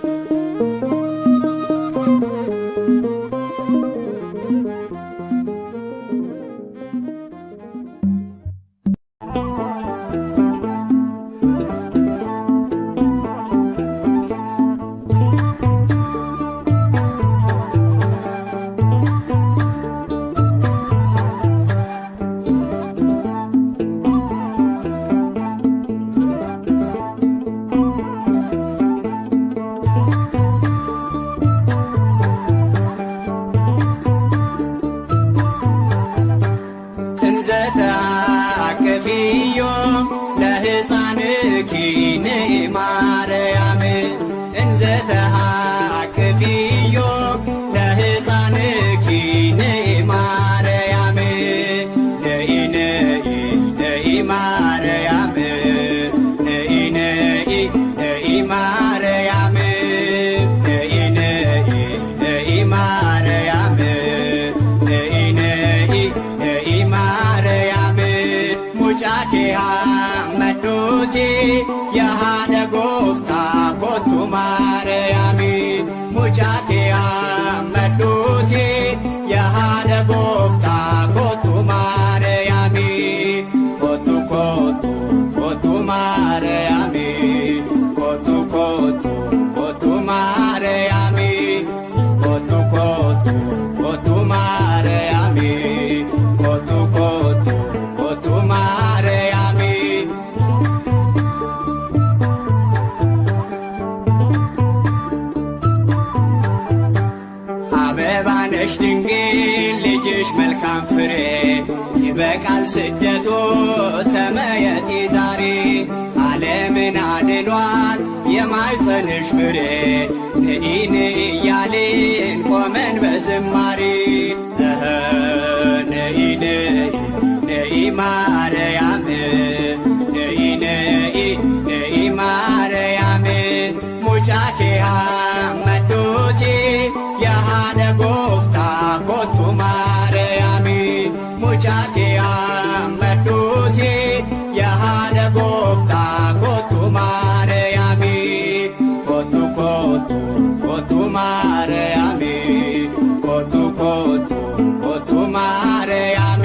ይበቃል ስደቱ ተመየጢ ዛሬ ዓለምን አድኗት የማኅፀንሽ ፍሬ ንኢ ንኢ እያልን ቆመን በዝማሬ ንኢ ንኢ ንኢ ማርያም ንኢ ንኢ ንኢ ማርያም ሙጫኬሃ መዶቴ የሃደ ጎፍታ ኮቱ ማርያም ሙጫኬሃ መዶቴ የሃደ ጎፍታ ኮቱ ማርያም ኮቱ ኮቱ ኮቱ ማርያም ኮቱ ኮቱ ኮቱ ማርያም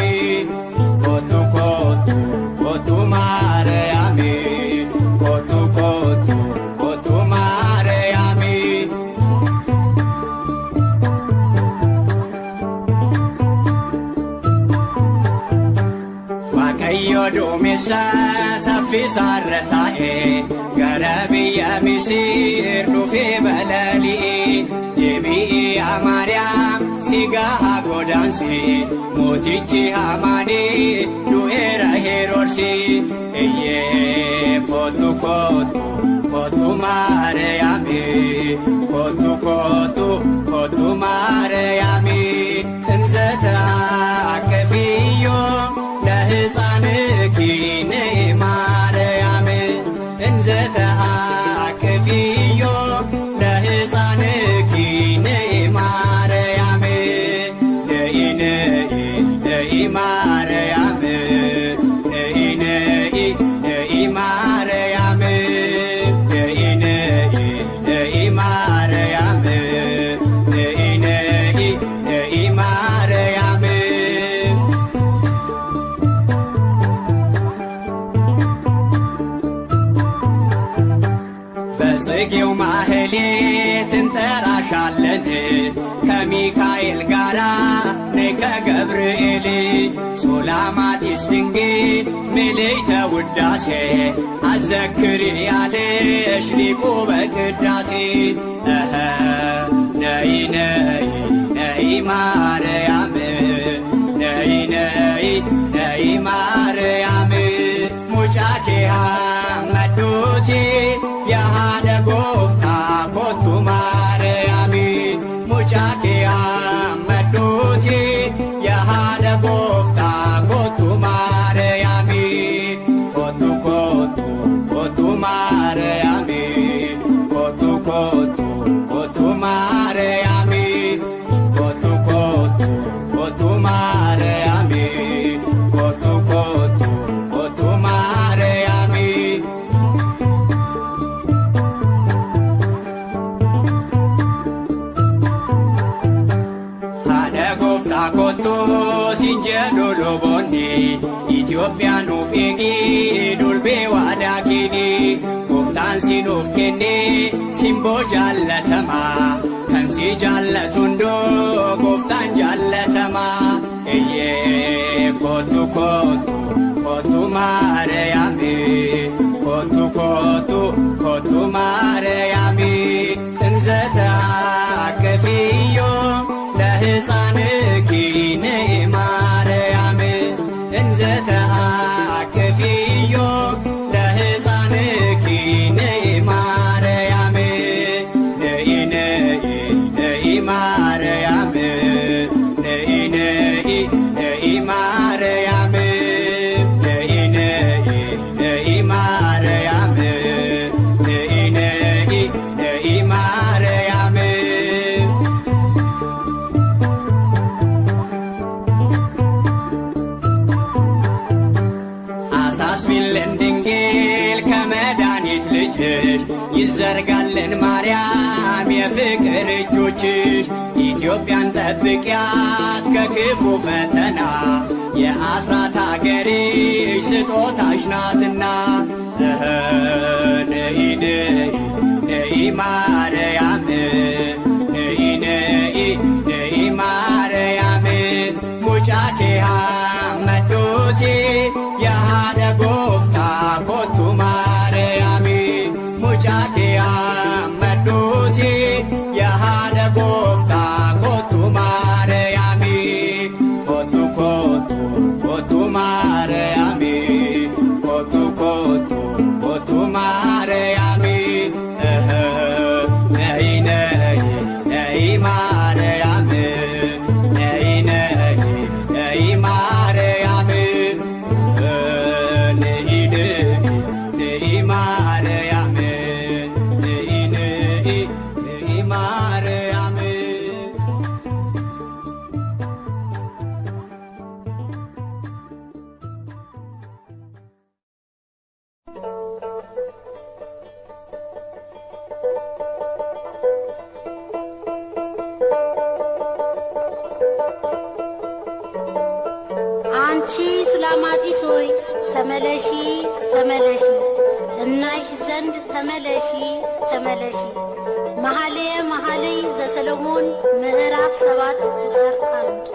ኮቱ ኮቱ ኮቱ ማርያም ኮቱ ኮቱ ኮቱ ማርያም ዋቀዮ ዱሜሳ ሳፊሳረታኤ ገረብየ ሚሲር ዱፌ በለሊኤ deebi'i Maariyaam sigaha godaansi mootichi Hamaani du'eera Heroodsi eyyee kootu kootu kootu Maariyaami kootu kootu kootu Maariyaami እንዘተ አቅፊዮ ለሕፃንኪ ነይ ማርያም እንዘተ አቅፊዮ ለሕፃንኪ ነይ ማርያም ነይ ነይ ነይ ማርያም ነይ ነይ ነይ ማርያም ነይ ነይ ነይ ማርያም ነይ ነይ ነይ ማርያም በጽጌው ማህሌት እንጠራሻለን ከሚካኤል ጋራ ነይ ከገብርኤል ሱላማጢስ ድንግል ምልዕተ ውዳሴ አዘጋ መስክሪ ያለሽ ሊቁ በቅዳሴ ነይ ነይ ነይ ማርያም ነይ ነይ ነይ ማርያም ሙጫኬሃ መዱቲ የሃደ ጎፍታ ኮቱ ማርያም ሙጫኬሃ መዱቲ የሃደ ጎፍታ ኮቱ ማርያም ኮቱ ኮቱ ኮቱ ማርያም ኮቱ ኮቱ ኮቱ ማርያም ኮቱ ኮቱ ኮቱ ማርያም ኮቱ ኮቱ ኮቱ ማርያም ሃደ ጎፍታ ኮቱ ሲንጀዶሎ ቦኒ ኢትዮጵያ ኑፍ ኤጊ ዱልቤ ዋዳኪኒ ጎፍታን ሲኑፍ ኬኔ ሲምቦ ጃለተማ ከንሲ ጃለቱንዶ ጎፍታን ጃለተማ እዬ ኮቱ ኮቱ ኮቱ ማርያም ኮቱ ኮቱ ኮቱ ማርያም እንዘ ተአቅፊዮ ለሕፃንኪ ነይ ማርያም እንዘ ተአቅፊዮ ለሕፃንኪ ነይ ማርያም ነይ ነይ ነይ ማርያም ነይ ነይ ነይ ማርያም ነይ ነይ ነይ ማርያም ነይ ነይ ነይ ማርያም አሳስቢልን ድንግል ከመድኃኒት ልጅሽ ይዘርጋልን ማርያም የፍቅር እጆችሽ ኢትዮጵያን ጠብቂያት ከክፉ ፈተና የአስራት አገርሽ ስጦታሽ ናትና ነይ ነይ ነይ ማርያም ነይ ነይ ነይ ማርያም ሙጫኬሃ መዶቴ የሃደ ጎፍታ ኮቱ ማርያም ሙጫኬሃ መዶቴ የሃደ ጎፍታ ኮቱ ማርያም ኮቱ ኮቱ ኮቱ ማርያም ኮቱ ኮቱ ኮቱ ማርያም ነይ ነይ ነይ ማርያም ነይ ነይ ነይ ማርያም ነይ ነይ ነይ ማርያም ነይ ነይ ነይ ማርያም አንቺ ስላማጢስ ሆይ ተመለሺ ተመለሺ እናይሽ ዘንድ ተመለሺ ተመለሺ። መኃልየ መኃልይ ዘሰሎሞን ምዕራፍ 7 ቁጥር 1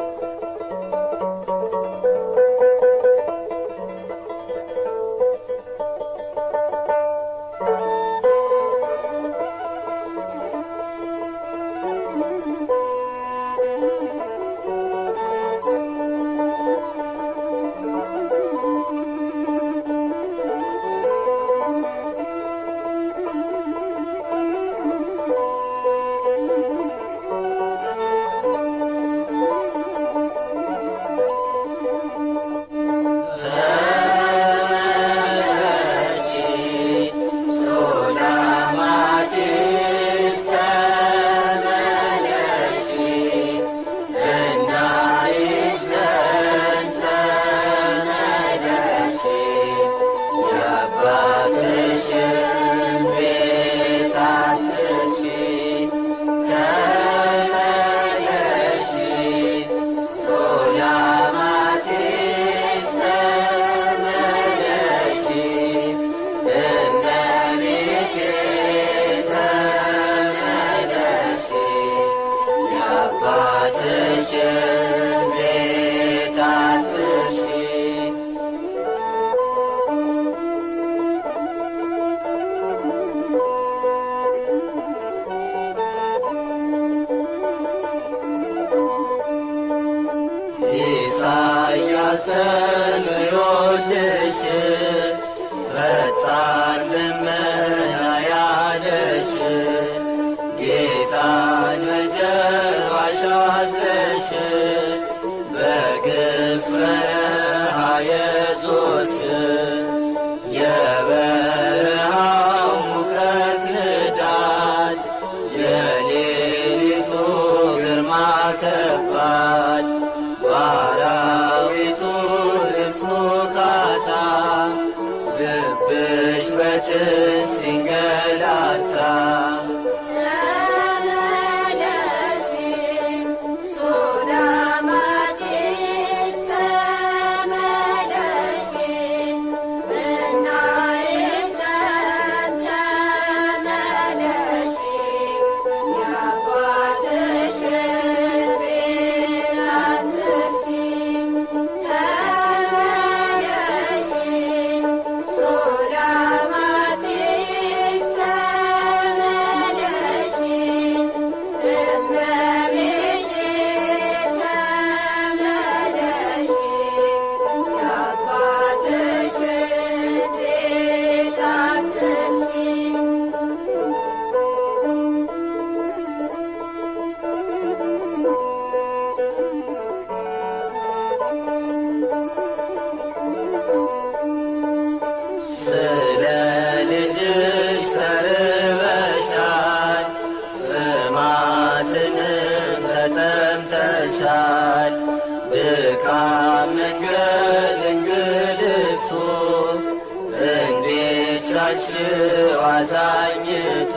አዛኝቱ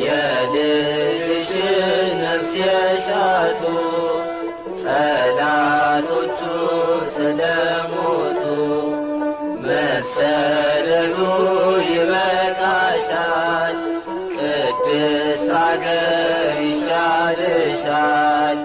የልጅሽን ነፍስ የሻቱ ጠላቶቹ ስለሞቱ መሰደዱ ይበቃሻል፣ ቅድስት አገር ይሻልሻል።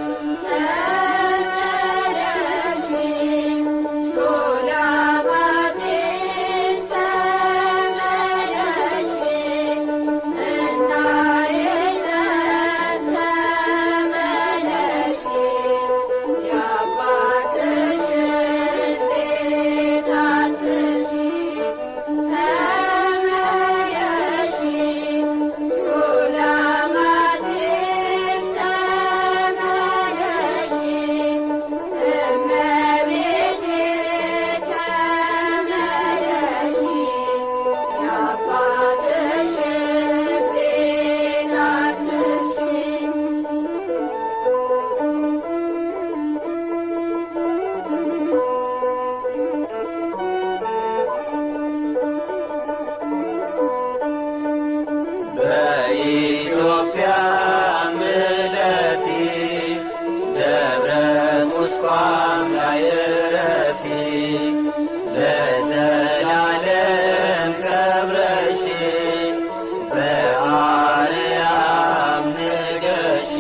በኢትዮጵያ ምለፊ ደብረ ቁስቋም ላይ እረፊ፣ ለዘላለም ከብረሽ በአርያም ንገሺ።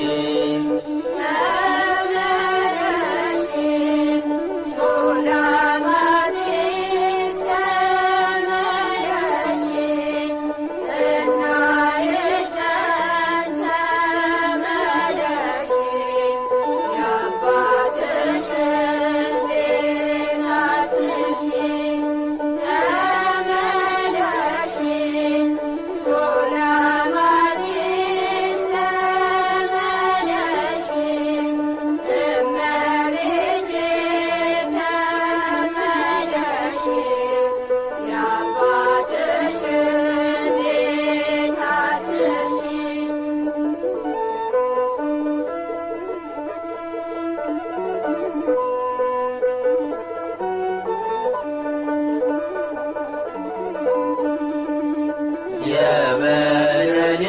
የበደሌ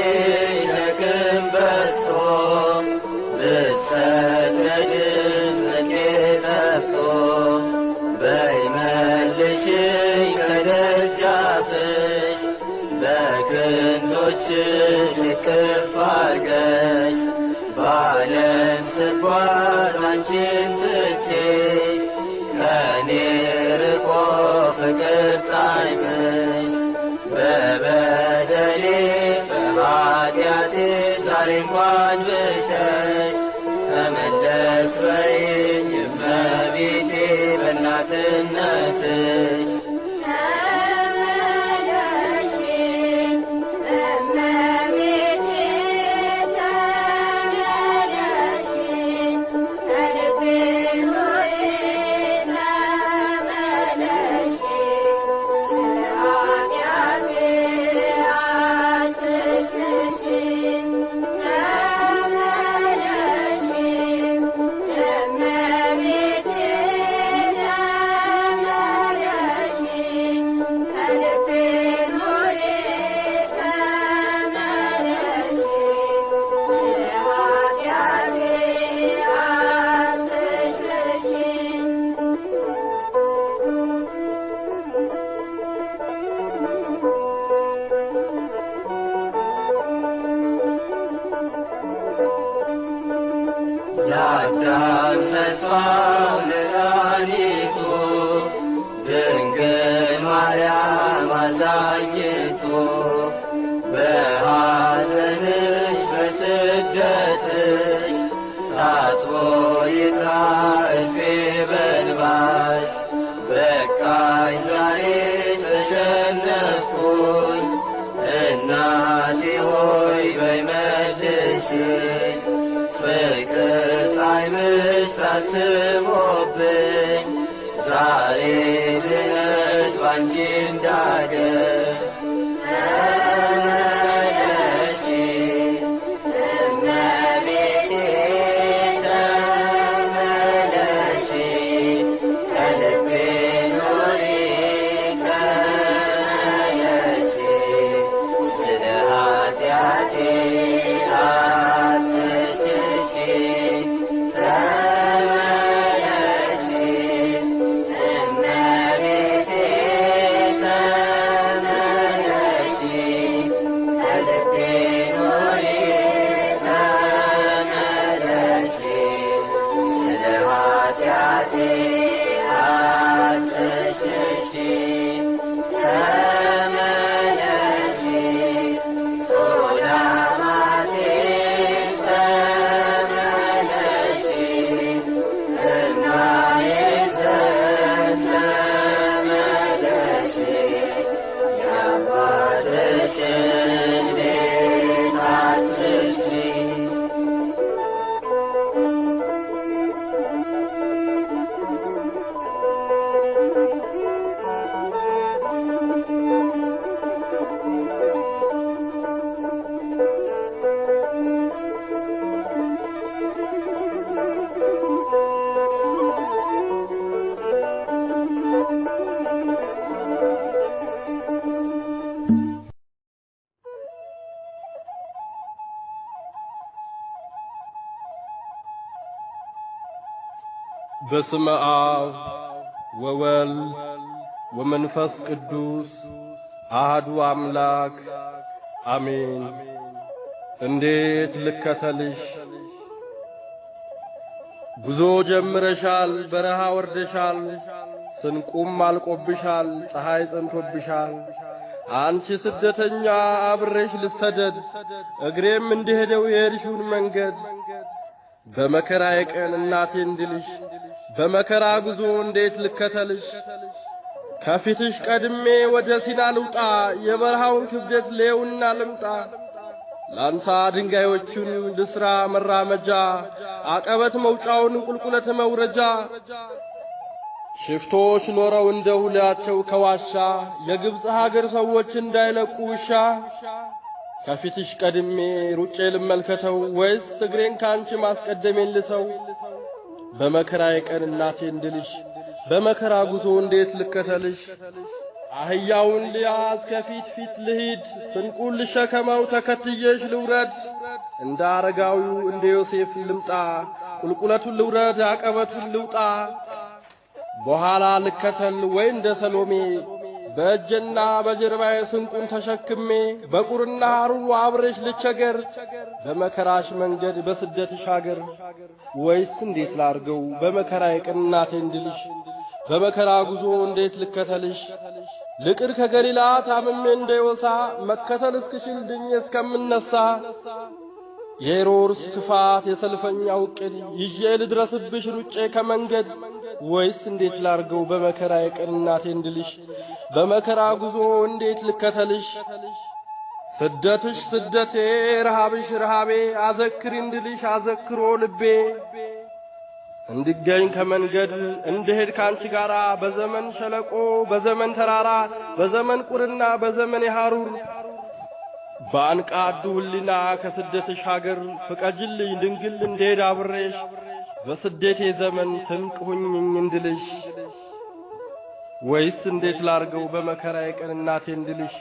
ሸክም በዝቶ ብሰደድስ ጽድቄ ጠፍቶ በይ መልሽኝ ከደጃፍሽ በክንዶችሽ እቅፍ አድርገሽ በዓለም ስጓዝ አንቺን ትቼ ከኔ ርቆ ፍቅር ጣዕምሽ በበደሌ በኃጢአቴ ዛሬ እንኳን ብሸሽ ተመለስ በይኝ እመቤቴ በእናትነትሽ። ለአዳም ተስፋው መድኃኒቱ ድንግል ማርያም አዛኝቱ በሐዘንሽ በስደትሽ ታጥቦ ይጥራ እልፌ በእንባሽ በቃኝ ዛሬ ተሸነፍኩኝ እናቴ ሆይ በይ መልሽኝ ፍቅር ጣዕምሽ ታትሞብኝ ዛሬ ድነት ባንቺ እንዳገር ተመለሺ እመቤቴ ተመለሺ ከልቤ ኑሪ ተመለሺ በስመ አብ ወወልድ ወመንፈስ ቅዱስ አሐዱ አምላክ አሜን። እንዴት ልከተልሽ? ጉዞ ጀምረሻል፣ በረሃ ወርደሻል፣ ስንቁም አልቆብሻል፣ ፀሐይ ጸንቶብሻል። አንቺ ስደተኛ አብሬሽ ልሰደድ፣ እግሬም እንደሄደው የሄድሽውን መንገድ በመከራዬ ቀን እናቴ እንድልሽ፣ በመከራ ጉዞ እንዴት ልከተልሽ? ከፊትሽ ቀድሜ ወደ ሲና ልውጣ፣ የበረሃውን ክብደት ሌውና ልምጣ። ላንሳ ድንጋዮቹን ልስራ መራመጃ፣ አቀበት መውጫውን ቁልቁለት መውረጃ። ሽፍቶች ኖረው እንደው ሊያቸው ከዋሻ፣ የግብፅ ሀገር ሰዎች እንዳይለቁ ውሻ። ከፊትሽ ቀድሜ ሩጬ ልመልከተው፣ ወይስ እግሬን ካንቺ ማስቀደሜን ልተው? በመከራዬ ቀን እናቴ እንድልሽ፣ በመከራ ጉዞ እንዴት ልከተልሽ? አህያውን ልያዝ ከፊት ፊት ልሂድ፣ ስንቁን ልሸከመው ተከትዬሽ ልውረድ። እንደ አረጋዊው እንደ ዮሴፍ ልምጣ፣ ቁልቁለቱን ልውረድ አቀበቱን ልውጣ። በኋላ ልከተል ወይ እንደ ሰሎሜ፣ በእጄና በጀርባዬ ስንቁን ተሸክሜ። በቁርና ሐሩር አብሬሽ ልቸገር፣ በመከራሽ መንገድ በስደትሽ አገር። ወይስ እንዴት ላርገው በመከራዬ ቀን እናቴ እንድልሽ፣ በመከራ ጉዞ እንዴት ልከተልሽ? ልቅር ከገሊላ ታምሜ እንደ ዮሳ፣ መከተል እስክችል ድኜ እስከምነሳ። የሄሮድስ ክፋት የሰልፈኛው ዕቅድ፣ ይዤ ልድረስብሽ ሩጬ ከመንገድ። ወይስ እንዴት ላርገው በመከራዬ ቀን እናቴ እንድልሽ፣ በመከራ ጉዞ እንዴት ልከተልሽ? ስደትሽ ስደቴ፣ ረሃብሽ ረሃቤ፣ አዘክሪ እንድልሽ አዘክሮ ልቤ። እንድገኝ ከመንገድ እንድሄድ ካንቺ ጋራ፣ በዘመን ሸለቆ በዘመን ተራራ፣ በዘመን ቁርና በዘመን የሐሩር። በአንቃዱ ሕሊና ከስደትሽ ሀገር፣ ፍቀጅልኝ ድንግል እንድሄድ አብሬሽ፣ በስደቴ ዘመን ስንቅ ሁኝኝ እንድልሽ። ወይስ እንዴት ላርገው በመከራዬ ቀን እናቴ እንድልሽ፣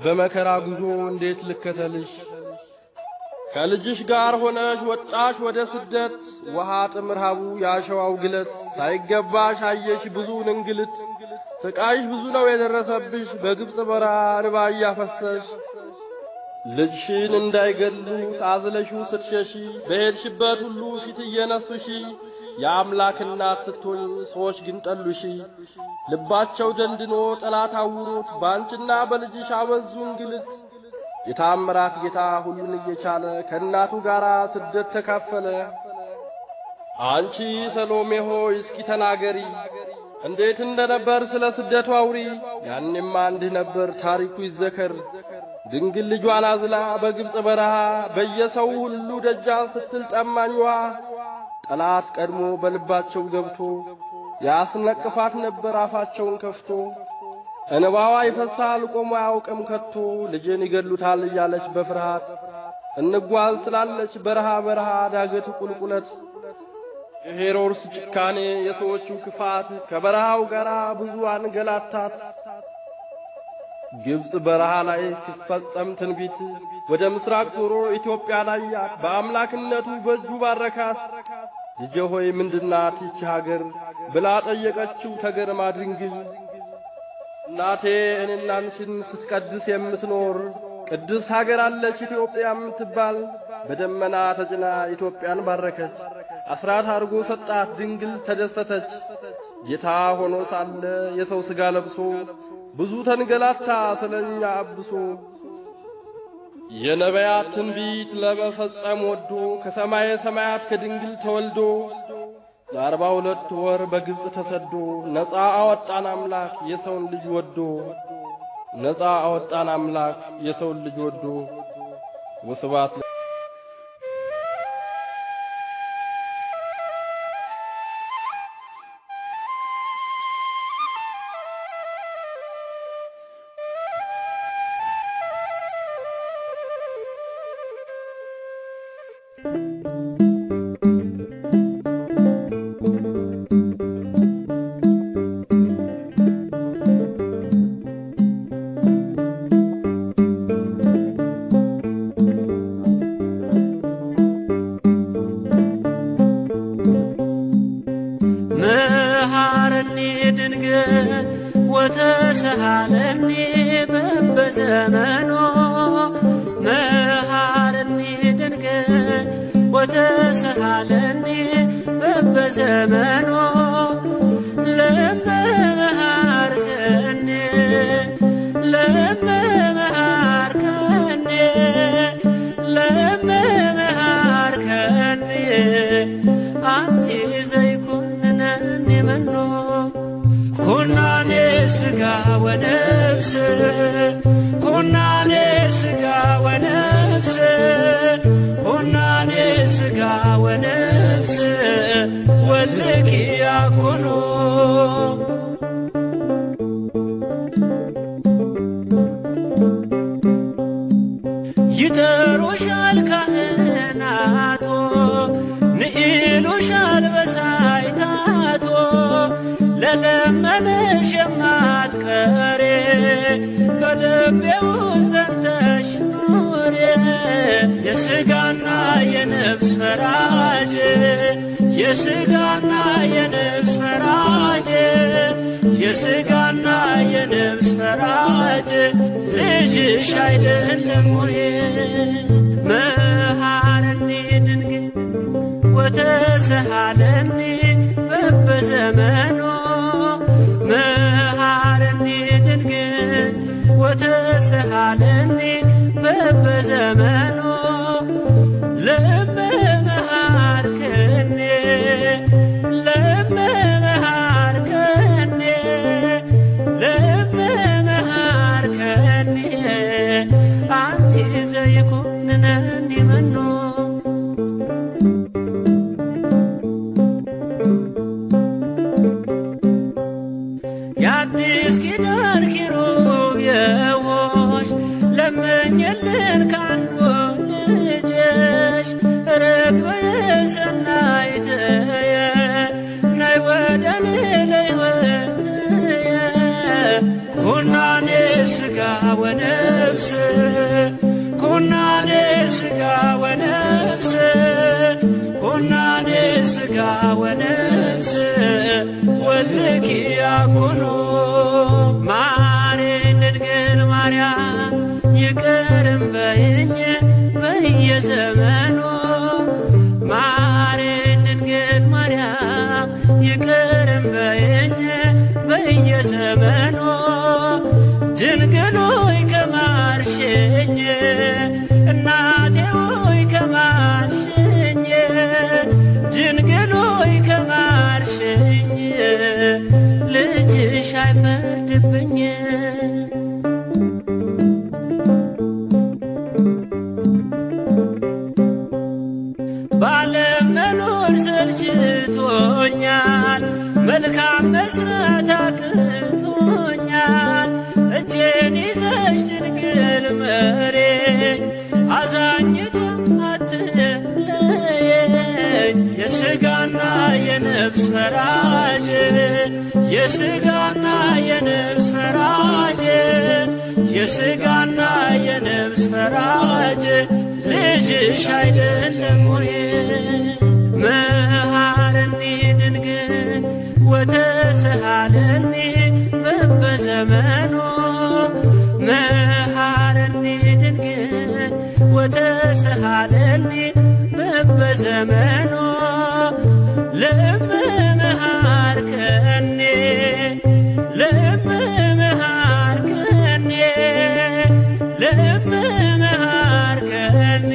በመከራ ጉዞ እንዴት ልከተልሽ? ከልጅሽ ጋር ሆነሽ ወጣሽ ወደ ስደት፣ ውሃ ጥም ረሃቡ ያሸዋው ግለት። ሳይገባሽ አየሽ ብዙውን እንግልት፣ ስቃይሽ ብዙ ነው የደረሰብሽ፣ በግብፅ በረሃ እንባ እያፈሰሽ። ልጅሽን እንዳይገሉት አዝለሽው ስትሸሺ፣ በሄድሽበት ሁሉ ፊት እየነሱሺ። የአምላክ እናት ስትሆኝ ሰዎች ግን ጠሉሺ፣ ልባቸው ደንድኖ ጠላት አውሮት፣ ባንቺና በልጅሽ አበዙ እንግልት። የታምራት ጌታ ሁሉን እየቻለ ከእናቱ ጋር ስደት ተካፈለ። አንቺ ሰሎሜ ሆይ እስኪ ተናገሪ፣ እንዴት እንደነበር ስለ ስደቱ አውሪ። ያኔማ እንዲህ ነበር ታሪኩ ይዘከር፣ ድንግል ልጇን አዝላ በግብፅ በረሃ፣ በየሰው ሁሉ ደጃን ስትል ጠማኟ። ጠላት ቀድሞ በልባቸው ገብቶ ያስነቅፋት ነበር አፋቸውን ከፍቶ። እንባዋ ይፈሳል ቆሞ አያውቅም ከቶ፣ ልጄን ይገሉታል እያለች በፍርሃት እንጓዝ ትላለች በረሃ በረሃ ዳገት ቁልቁለት። የሄሮድስ ጭካኔ የሰዎቹ ክፋት፣ ከበረሃው ጋር ብዙ አንገላታት። ግብፅ በረሃ ላይ ሲፈጸም ትንቢት፣ ወደ ምስራቅ ዞሮ ኢትዮጵያ ላይ በአምላክነቱ በእጁ ባረካት። ልጄ ሆይ ምንድናት ይቺ ሀገር ብላ ጠየቀችው ተገርማ ድንግል። እናቴ እኔና አንቺን ስትቀድስ የምትኖር ቅድስ ሀገር አለች ኢትዮጵያ የምትባል። በደመና ተጭና ኢትዮጵያን ባረከች፣ አስራት አድርጎ ሰጣት ድንግል ተደሰተች። ጌታ ሆኖ ሳለ የሰው ሥጋ ለብሶ፣ ብዙ ተንገላታ ስለኛ አብሶ። የነቢያት ትንቢት ለመፈጸም ወዶ፣ ከሰማየ ሰማያት ከድንግል ተወልዶ፣ ለ42 ወር በግብፅ ተሰዶ፣ ነፃ አወጣን አምላክ የሰውን ልጅ ወዶ። ነፃ አወጣን አምላክ የሰውን ልጅ ወዶ። ወስብሐት ወተሰሃለኒ በበዘመኖ ለመመሃርከኒ ለመመሃርከኒ ለመመሃርከኒ አንቲ ዘይኩንነኒ መኖ ኩናኔ ሥጋ ወነፍስ ኩናኔ ሥጋ ወነፍስ ኩናኔ ሥጋ ወነፍስ ወልኪ ያኮኑ ይጠሩሻል ካህናቶ ንኢሉሻል በሳይታቶ ለለመነሽ የማትቀሬ በልቤ ውስጥ ዘንተሽ ኑሬ የሥጋና የነፍስ ፈራጅ የሥጋና የነፍስ ፈራጅ የሥጋና የነፍስ ፈራጅ ልጅሽ አይደለም ወይ? መሃረኒ ድንግል ወተሰሃለኒ በበዘመኖ መሃረኒ ድንግል ወተሰሃለኒ በበዘመኖ ለመመሃርከኒ ለመመሃርከኒ ለመመሃርከኒ አንቲ ዘይኩንነኒ መኖ የአዲስ ኪዳን ኪሩብ የሆንሽ ለምኝልን ካንዱ ልጅሽ ርግበ የሰናይትየ ናይ ወደኔ ለሕይወትየ ኩናኔ ሥጋ ወነፍስ ኩናኔ ሥጋ ወነፍስ ኩናኔ ሥጋ ወነፍስ ወልኪ ያኮኑ ማሬን ድንግል ማርያም ይቅርም በይኝ በየዘመኑ ማሬን ድንግል ማርያም ይቅርም በይኝ በየዘመኑ ድንግል ሆይ ከማርሽኝ እናቴ ሆይ ከማርሽኝ ድንግል ሆይ ከማርሽኝ ልጅሽ አይፈርድብኝ ባለም መኖር ሰልችቶኛል መልካም መስራት አቅቶኛል እጄን ይዘሽ ድንግል መሬኝ አዛኝቱ አትለየኝ የሥጋና የነፍስ ፈራጅ የሥጋና የነፍስ ፈራጅ የሥጋና የነፍስ ፈራጅ ልጅሽ አይደለም ወይ? መሃረኒ ድንግል ወተሰሃለኒ በበዘመኑ መሃረኒ ድንግል ወተሰሃለኒ በበዘመኑ ለመመሃርከኒ ለመመሃርከኒ ለመመሃርከኒ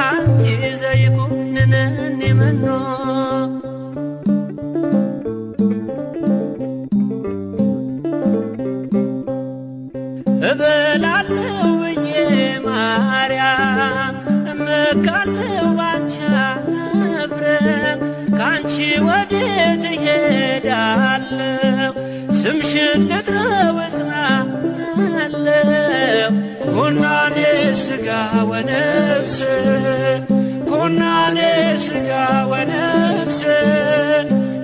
አንቲ ዘይኩንነኒ መኖ እበላለሁ ብዬ ማርያም እመካለሁ ባንቺ አላፍርም ካንቺ ወዴት እሄዳለሁ ስምሽን ልጥራው እጽናናለሁ ኩናኔ ሥጋ ወነፍስ ኩናኔ ሥጋ ወነፍስ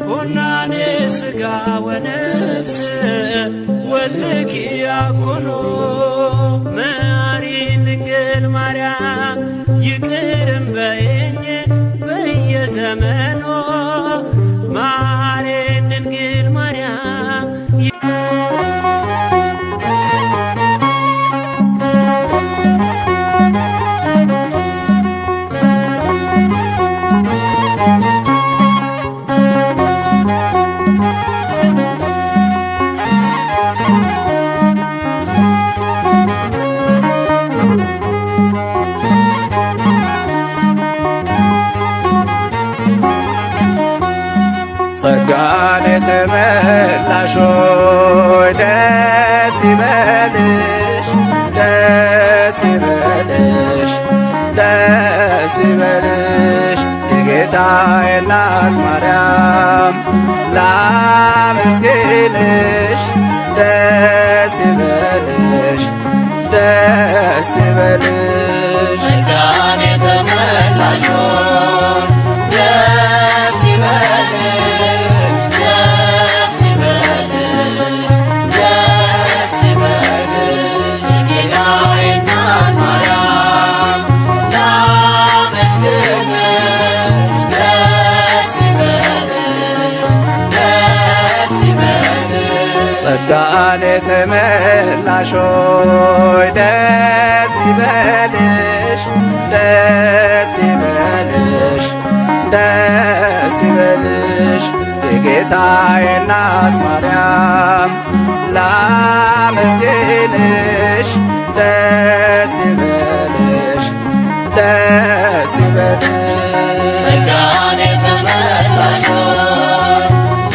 ኩናኔ ሥጋ ወነፍስ ወልኪ ያኮኑ ማሪን ድንግል ማርያም ይቅርም በይኝ በየዘመኑ ማሪን ድንግል ማርያም ጸጋን የተመላሽ ሆይ ደስ ይበልሽ፣ ደስ ይበልሽ፣ ደስ ይበልሽ የጌታዬ እናት ማርያም ላመስግንሽ። ደስ ይበልሽ፣ ደስ ይበልሽ ጸጋን የተመላሽ ሆይ ደስ ይበልሽ፣ ደስ ይበልሽ፣ ደስ ይበልሽ የጌታዬ እናት ማርያም ላመስግንሽ። ደስ ይበልሽ፣ ደስ ይበልሽ ጸጋን የተመላሽ ሆይ ደስ ይበልሽ፣ ደስ ይበልሽ፣ ደስ ይበልሽ የጌታዬ እናት ማርያም ላመስግንሽ። ደስ ይበልሽ፣ ደስ ይበልሽ ጸጋን የተመላሽ ሆይ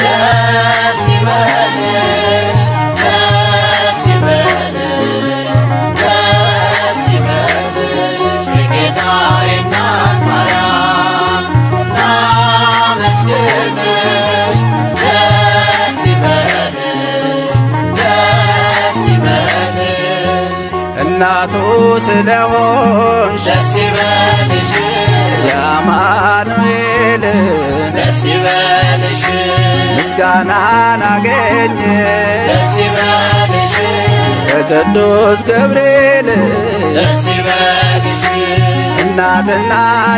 ደስ ይበልሽ፣ ደስ ይበልሽ፣ ደስ ይበልሽ የጌታዬ እናት ማርያም ላመስግንሽ። ደስ ይበልሽ፣ ደስ ይበልሽ እናቱ ስለሆንሽ ደስ ይበልሽ፣ የአማኑኤል ደስ ይበልሽ፣ ምስጋናን አገኘ ደስ ይበልሽ፣ ከቅዱስ ገብርኤል ደስ ይበልሽ፣ እናትና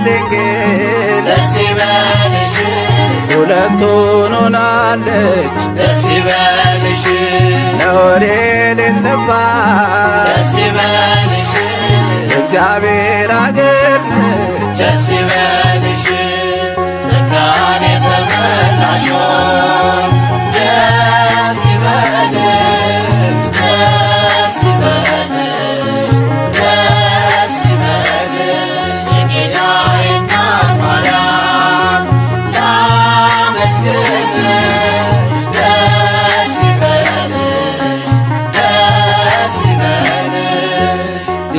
ድንግል ደስ ይበልሽ፣ ሁለቱን ሆናለች ደስ ይበልሽ፣ ነውር የሌለባት ደስ ይበልሽ፣ እግዚአብሔር አገር ነች። ደስ ይበልሽ ጸጋን የተመላሽ ሆይ ደስ ይበልሽ፣ ደስ ይበልሽ፣ ደስ ይበልሽ የጌታዬ እናት ማርያም ላመስግንሽ። ደስ ይበልሽ፣ ደስ ይበልሽ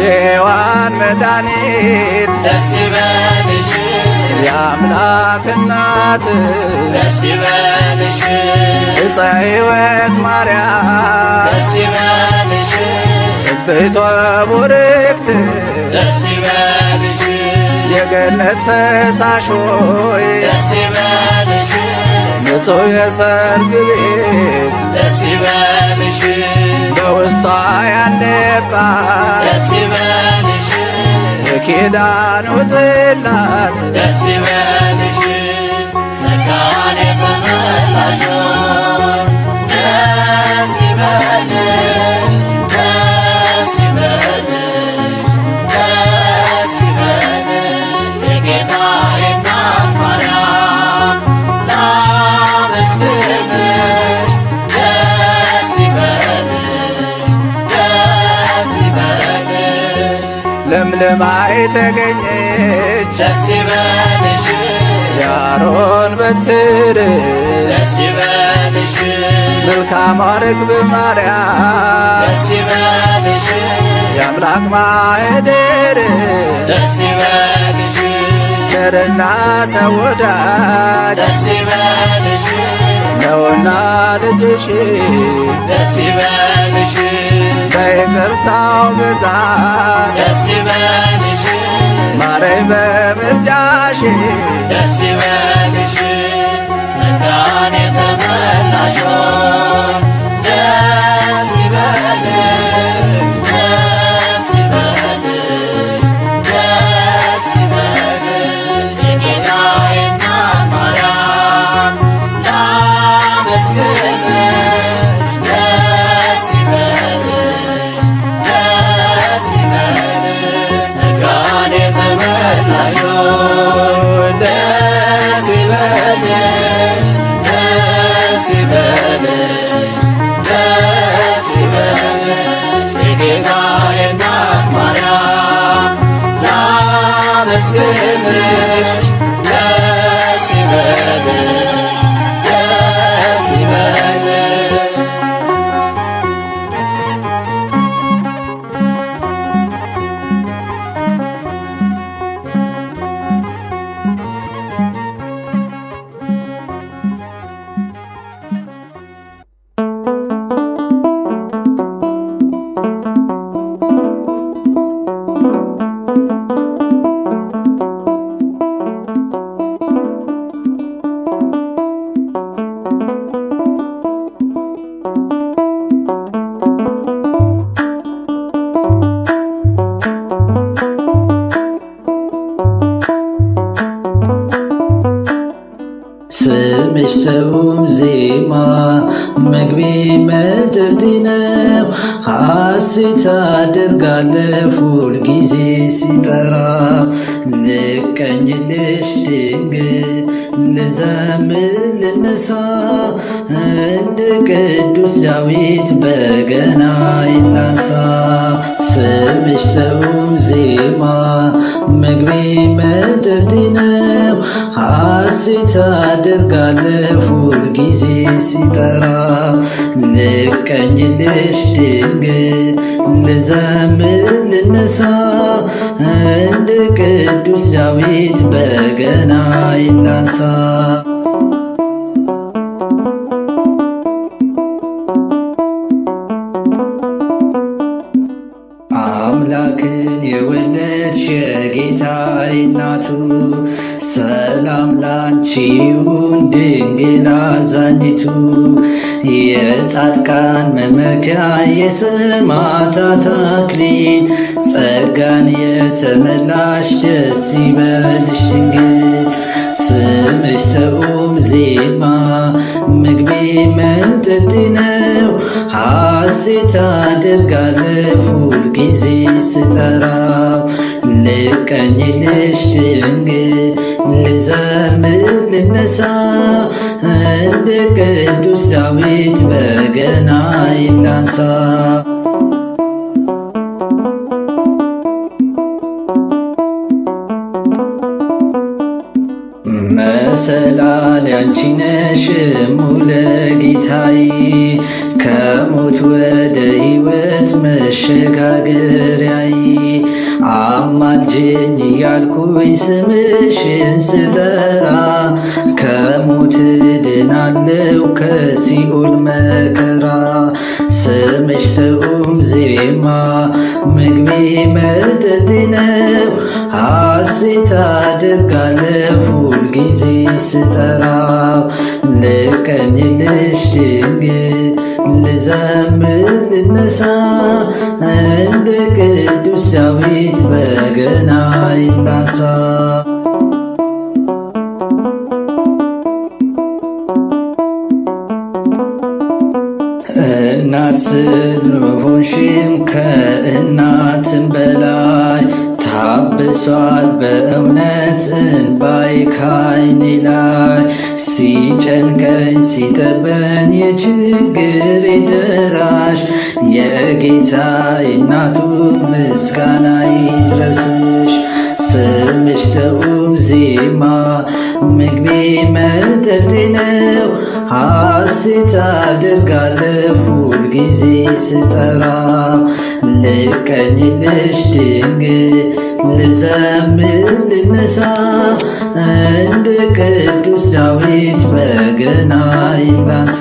የሔዋን መድኃኒት ደስ ይበልሽ፣ የአምላክ እናት ደስ ይበልሽ፣ ዕፀ ሕይወት ማርያም ደስ ይበልሽ፣ ጽብሕቷ ቡርክት ደስ ይበልሽ፣ የገነት ፈሳሽ ሆይ ደስ ይበልሽ፣ ንጹሕ የሰርግ ቤት ደስ ይበልሽ፣ በውስጧ ያለባት ደስ ይበልሽ፣ የኪዳኑ ጽላት ደስ ይበልሽ ጸጋን የተመላሽ ሆይ ደስ ይበልሽ፣ ደስ ይበልሽ፣ ደስ ይበልሽ የጌታዬ እናት ማርያም ላመስግንሽ። ደስ ይበልሽ፣ ደስ ይበልሽ ለምልማ የተገኘች ደስ ይበልሽ፣ የአሮን በትር ደስ ይበልሽ፣ መልካሟ ርግብ ማርያም ደስ ይበልሽ፣ የአምላክ ማኅደር ደስ ይበልሽ፣ ቸርና ሰው ወዳጅ ደስ ይበልሽ፣ ነውና ልጅሽ ደስ ይበልሽ፣ በይቅርታው ብዛት ደስ ይበልሽ፣ ማረኝ በምልጃሽ ደስ ይበልሽ ጸጋን የተመላሽ ሆይ ደስ ይበልሽ፣ ደስ ይበልሽ፣ ደስ ይበልሽ የጌታዬ እናት ማርያም ላመስግንሽ። ደስ ይበልሽ፣ ደስ ይበልሽ ጸጋን የተመላሽ ሆይ ደስ ይበልሽ፣ ደስ ይበልሽ፣ ደስ ይበልሽ የጌታዬ እናት ማርያም ላመስግንሽ። ደስ ይበልሽ፣ ስምሽ ሰውም ዜማ ምግቤ መጠጤ ነው። ሐሴት አደርጋለሁ ሁል ጊዜ ሲጠራ ልቀኝልሽ ድንግል ልዘምር ልነሳ እንደ ቅዱስ ዳዊት በገና ይናሳ። ስምሽ ሰውም ዜማ ምግቤ መጠጤ ነው። ሐሴት አደርጋለሁ ሁል ጊዜ ሲጠራ ልቀኝልሽ ድንግል ልዘምር ልነሳ እንደ ቅዱስ ዳዊት በገና ይናሳ። አምላክን የወለድሽ የጌታዬ እናቱ ሰላም ላንቺ ይሁን ድንግል አዛኝቱ። የጻድቃን መመኪያ የሰማዕታት አክሊል ጸጋን የተመላሽ ደስ ይበልሽ ድንግል። ስምሽ ሰውም ዜማ ምግቤ መጠጤ ነው። ሐሴት አደርጋለሁ ሁል ጊዜ ስጠራው ልቀኝልሽ ድንግል ልዘምር ልነሳ እንደ ቅዱስ ዳዊት በገና ይላንሳ። መሰላል ያንቺ ነሽ ሙለ ጌታዬ ከሞት ወደ ሕይወት መሸጋገሪያዬ። አማልጅኝ እያልኩኝ ስምሽን ስጠራ ከሞት ድናለው ከሲኦል መከራ። ስምሽ ሰውም ዜማ ምግቤ መጠጤ ነው። ሐሴት አደርጋለሁ ሁል ጊዜ ስጠራው ልቀኝልሽ ድንግል ልዘምር ልነሳ እንደ ቅዱስ ዳዊት በገና ይላንሳ። እናት ስለሆንሽም ከእናትም በላይ ታብሷል በእውነት እንባይ ካይኔ ላይ። ሲጨንቀኝ ሲጠበኝ የችግሬ ደራሽ የጌታዬ እናቱ ምስጋና ይድረስሽ። ስምሽ ሰውም ዜማ ምግቤ መጠጤ ነው። ሐሴት አደርጋለሁ ሁል ጊዜ ስጠራ ልቀኝልሽ ድንግል ልዘምር ልነሳ እንደ ቅዱስ ዳዊት በገና ይላንሳ።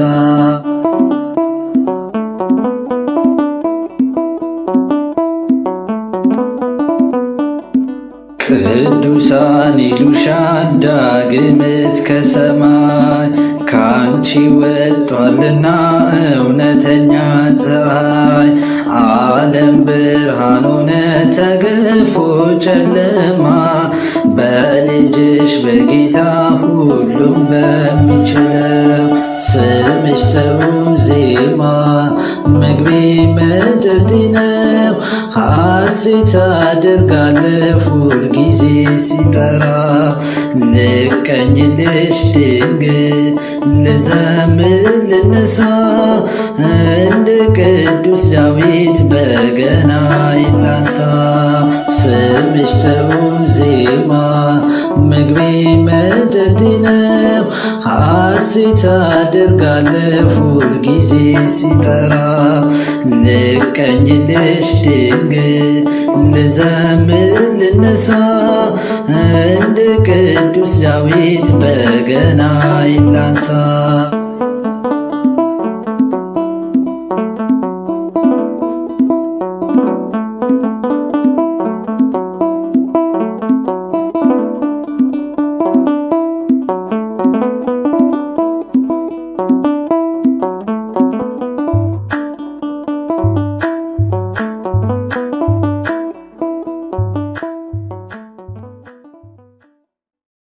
ቅዱሳን ይሉሻል ዳግምት ከሰማይ ካንቺ ወጥቷልና እውነተኛ ፀሐይ። ዓለም ብርሃን ሆነ ተገፎ ጨለማ በልጅሽ በጌታ ሁሉም በሚችለው። ስምሽ ሰውም ዜማ ምግቤ መጠጤ ነው። ሐሴት አደርጋለሁ ሁል ጊዜ ሲጠራ ልቀኝልሽ ድንግል ልዘምር ልነሳ እንደ ቅዱስ ዳዊት በገና ይላንሳ። ስምሽ ሰውም ዜማ ምግቤ መጠጤ ነው። ሐሴት አደርጋለሁ ሁል ጊዜ ሲጠራ ልቀኝልሽ ድንግል ልዘምር ልነሳ እንደ ቅዱስ ዳዊት በገና ይላንሳ።